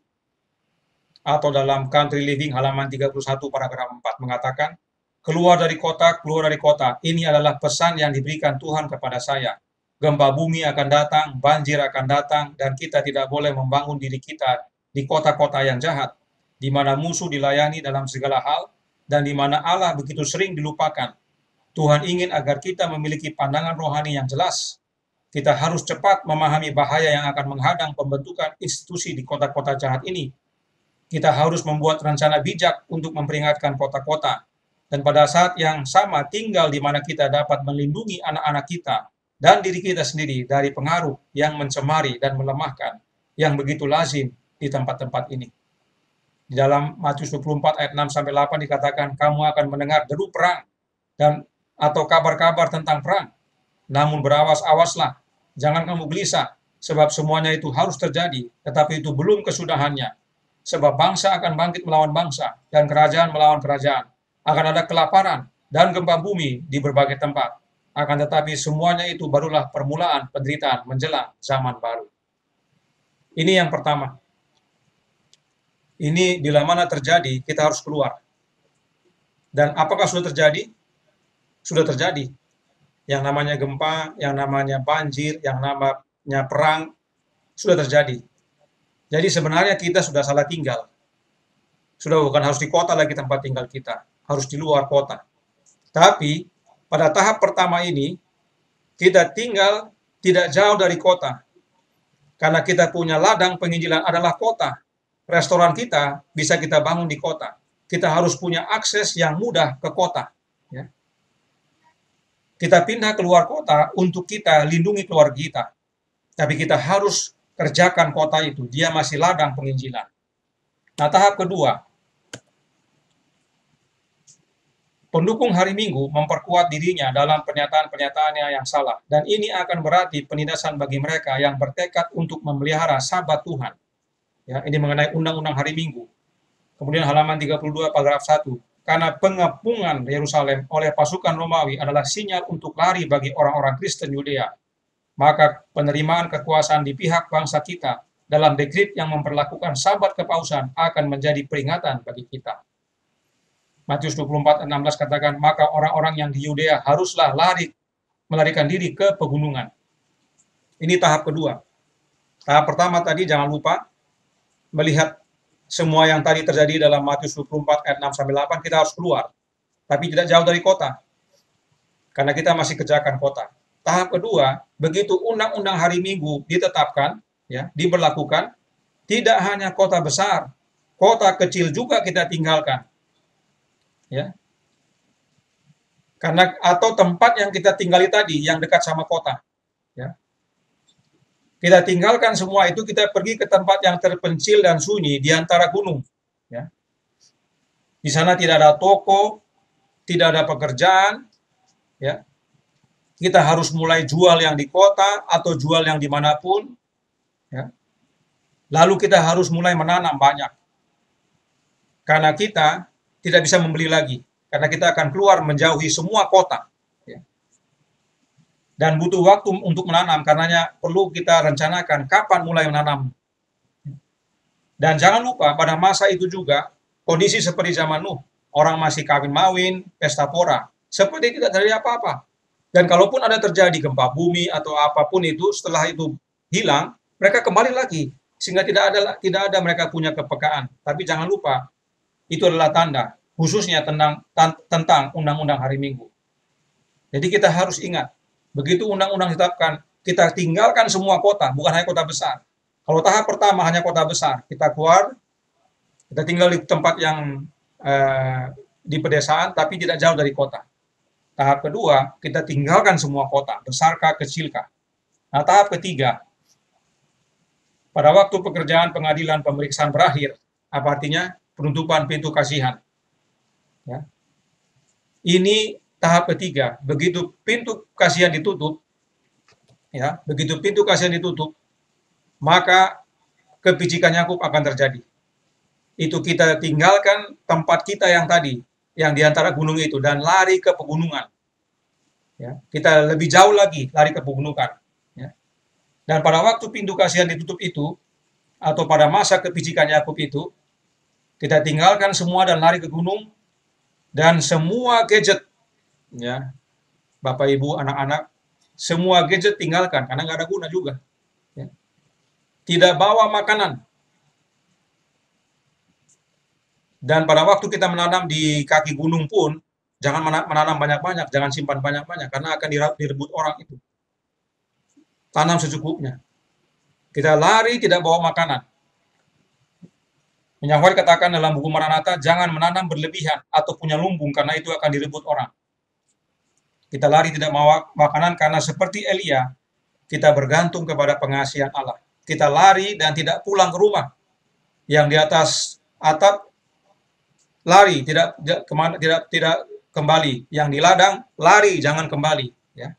Atau dalam Country Living halaman 31 paragraf 4 mengatakan, keluar dari kota, ini adalah pesan yang diberikan Tuhan kepada saya. Gempa bumi akan datang, banjir akan datang, dan kita tidak boleh membangun diri kita di kota-kota yang jahat, di mana musuh dilayani dalam segala hal, dan di mana Allah begitu sering dilupakan. Tuhan ingin agar kita memiliki pandangan rohani yang jelas. Kita harus cepat memahami bahaya yang akan menghadang pembentukan institusi di kota-kota jahat ini. Kita harus membuat rencana bijak untuk memperingatkan kota-kota. Dan pada saat yang sama tinggal di mana kita dapat melindungi anak-anak kita dan diri kita sendiri dari pengaruh yang mencemari dan melemahkan yang begitu lazim di tempat-tempat ini. Di dalam Matius 24 ayat 6-8 dikatakan, kamu akan mendengar deru perang dan atau kabar-kabar tentang perang. Namun berawas-awaslah, jangan kamu gelisah, sebab semuanya itu harus terjadi, tetapi itu belum kesudahannya. Sebab bangsa akan bangkit melawan bangsa, dan kerajaan melawan kerajaan. Akan ada kelaparan dan gempa bumi di berbagai tempat. Akan tetapi semuanya itu barulah permulaan penderitaan menjelang zaman baru. Ini yang pertama. Ini bila mana terjadi, kita harus keluar. Dan apakah sudah terjadi? Sudah terjadi. Yang namanya gempa, yang namanya banjir, yang namanya perang, sudah terjadi. Jadi sebenarnya kita sudah salah tinggal. Sudah bukan harus di kota lagi tempat tinggal kita, harus di luar kota. Tapi pada tahap pertama ini, kita tinggal tidak jauh dari kota. Karena kita punya ladang penginjilan adalah kota. Restoran kita bisa kita bangun di kota. Kita harus punya akses yang mudah ke kota. Ya. Kita pindah keluar kota untuk kita lindungi keluarga kita. Tapi kita harus kerjakan kota itu. Dia masih ladang penginjilan. Nah, tahap kedua. Pendukung hari Minggu memperkuat dirinya dalam pernyataan-pernyataannya yang salah. Dan ini akan berarti penindasan bagi mereka yang bertekad untuk memelihara Sabat Tuhan. Ya, ini mengenai undang-undang hari Minggu. Kemudian halaman 32 paragraf 1. Karena pengepungan Yerusalem oleh pasukan Romawi adalah sinyal untuk lari bagi orang-orang Kristen Yudea. Maka penerimaan kekuasaan di pihak bangsa kita dalam dekrit yang memperlakukan Sabat kepausan akan menjadi peringatan bagi kita. Matius 24:16 katakan, maka orang-orang yang di Yudea haruslah melarikan diri ke pegunungan. Ini tahap kedua. Tahap pertama tadi jangan lupa, melihat semua yang tadi terjadi dalam Matius 24 ayat 6-8, kita harus keluar. Tapi tidak jauh dari kota. Karena kita masih kerjakan kota. Tahap kedua, begitu undang-undang hari Minggu ditetapkan, ya, diberlakukan, tidak hanya kota besar, kota kecil juga kita tinggalkan. Ya. Karena atau tempat yang kita tinggali tadi yang dekat sama kota. Ya. Kita tinggalkan semua itu, kita pergi ke tempat yang terpencil dan sunyi di antara gunung. Ya. Di sana tidak ada toko, tidak ada pekerjaan. Ya. Kita harus mulai jual yang di kota atau jual yang dimanapun. Ya. Lalu kita harus mulai menanam banyak. Karena kita tidak bisa membeli lagi. Karena kita akan keluar menjauhi semua kota. Dan butuh waktu untuk menanam, karenanya perlu kita rencanakan kapan mulai menanam. Dan jangan lupa, pada masa itu juga, kondisi seperti zaman Nuh, orang masih kawin-mawin, pesta pora, seperti tidak terjadi apa-apa. Dan kalaupun ada terjadi gempa bumi atau apapun itu, setelah itu hilang, mereka kembali lagi, sehingga tidak ada mereka punya kepekaan. Tapi jangan lupa, itu adalah tanda, khususnya tentang undang-undang hari Minggu. Jadi kita harus ingat, begitu undang-undang ditetapkan, kita tinggalkan semua kota, bukan hanya kota besar. Kalau tahap pertama hanya kota besar, kita keluar, kita tinggal di tempat yang di pedesaan, tapi tidak jauh dari kota. Tahap kedua, kita tinggalkan semua kota, besarkah, kecilkah. Nah, tahap ketiga, pada waktu pekerjaan pengadilan pemeriksaan berakhir, apa artinya? Penutupan pintu kasihan. Ya. Ini tahap ketiga, begitu pintu kasihan ditutup, ya, begitu pintu kasihan ditutup, maka kepicikan Yakub akan terjadi. Itu kita tinggalkan tempat kita yang tadi, yang di antara gunung itu, dan lari ke pegunungan. Ya, kita lebih jauh lagi lari ke pegunungan. Ya. Dan pada waktu pintu kasihan ditutup itu, atau pada masa kepicikan Yakub itu, kita tinggalkan semua dan lari ke gunung, dan semua gadget, ya, Bapak Ibu, anak-anak, semua gadget tinggalkan karena nggak ada guna juga. Ya. Tidak bawa makanan. Dan pada waktu kita menanam di kaki gunung pun, jangan menanam banyak-banyak, jangan simpan banyak-banyak, karena akan direbut orang itu. Tanam secukupnya. Kita lari tidak bawa makanan. Yahweh katakan dalam buku Maranatha, jangan menanam berlebihan atau punya lumbung, karena itu akan direbut orang. Kita lari tidak bawa makanan karena seperti Elia, kita bergantung kepada pengasihan Allah. kita lari dan tidak pulang ke rumah. Yang di atas atap lari, tidak kembali. Yang di ladang lari, jangan kembali. Ya.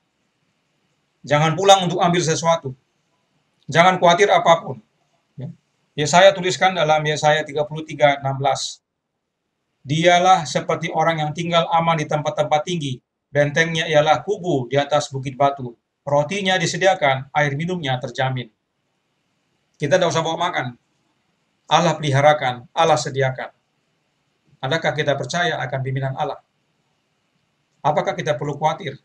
Jangan pulang untuk ambil sesuatu. Jangan khawatir apapun. Ya. Yesaya tuliskan dalam Yesaya 33:16. Dialah seperti orang yang tinggal aman di tempat-tempat tinggi. Bentengnya ialah kubu di atas bukit batu. Rotinya disediakan, air minumnya terjamin. Kita tidak usah bawa makan. Allah peliharakan, Allah sediakan. Adakah kita percaya akan pimpinan Allah? Apakah kita perlu khawatir?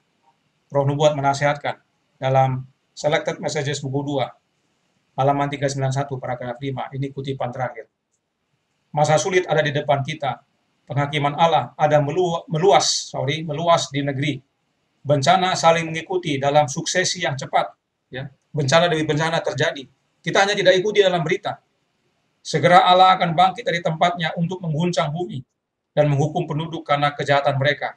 Roh Nubuat menasihatkan dalam Selected Messages buku 2, halaman 391, paragraf 5. Ini kutipan terakhir. Masa sulit ada di depan kita. Penghakiman Allah ada meluas di negeri. Bencana saling mengikuti dalam suksesi yang cepat. Ya. Bencana demi bencana terjadi. Kita hanya tidak ikuti dalam berita. Segera Allah akan bangkit dari tempatnya untuk mengguncang bumi dan menghukum penduduk karena kejahatan mereka.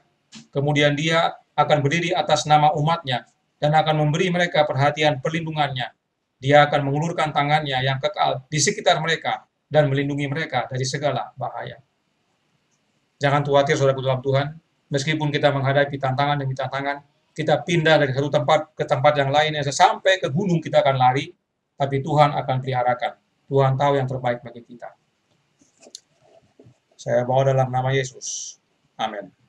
Kemudian dia akan berdiri atas nama umatnya dan akan memberi mereka perhatian perlindungannya. Dia akan mengulurkan tangannya yang kekal di sekitar mereka dan melindungi mereka dari segala bahaya. Jangan khawatir, saudaraku dalam Tuhan, meskipun kita menghadapi tantangan demi tantangan, kita pindah dari satu tempat ke tempat yang lain, sampai ke gunung kita akan lari, tapi Tuhan akan peliharakan. Tuhan tahu yang terbaik bagi kita. Saya bawa dalam nama Yesus. Amin.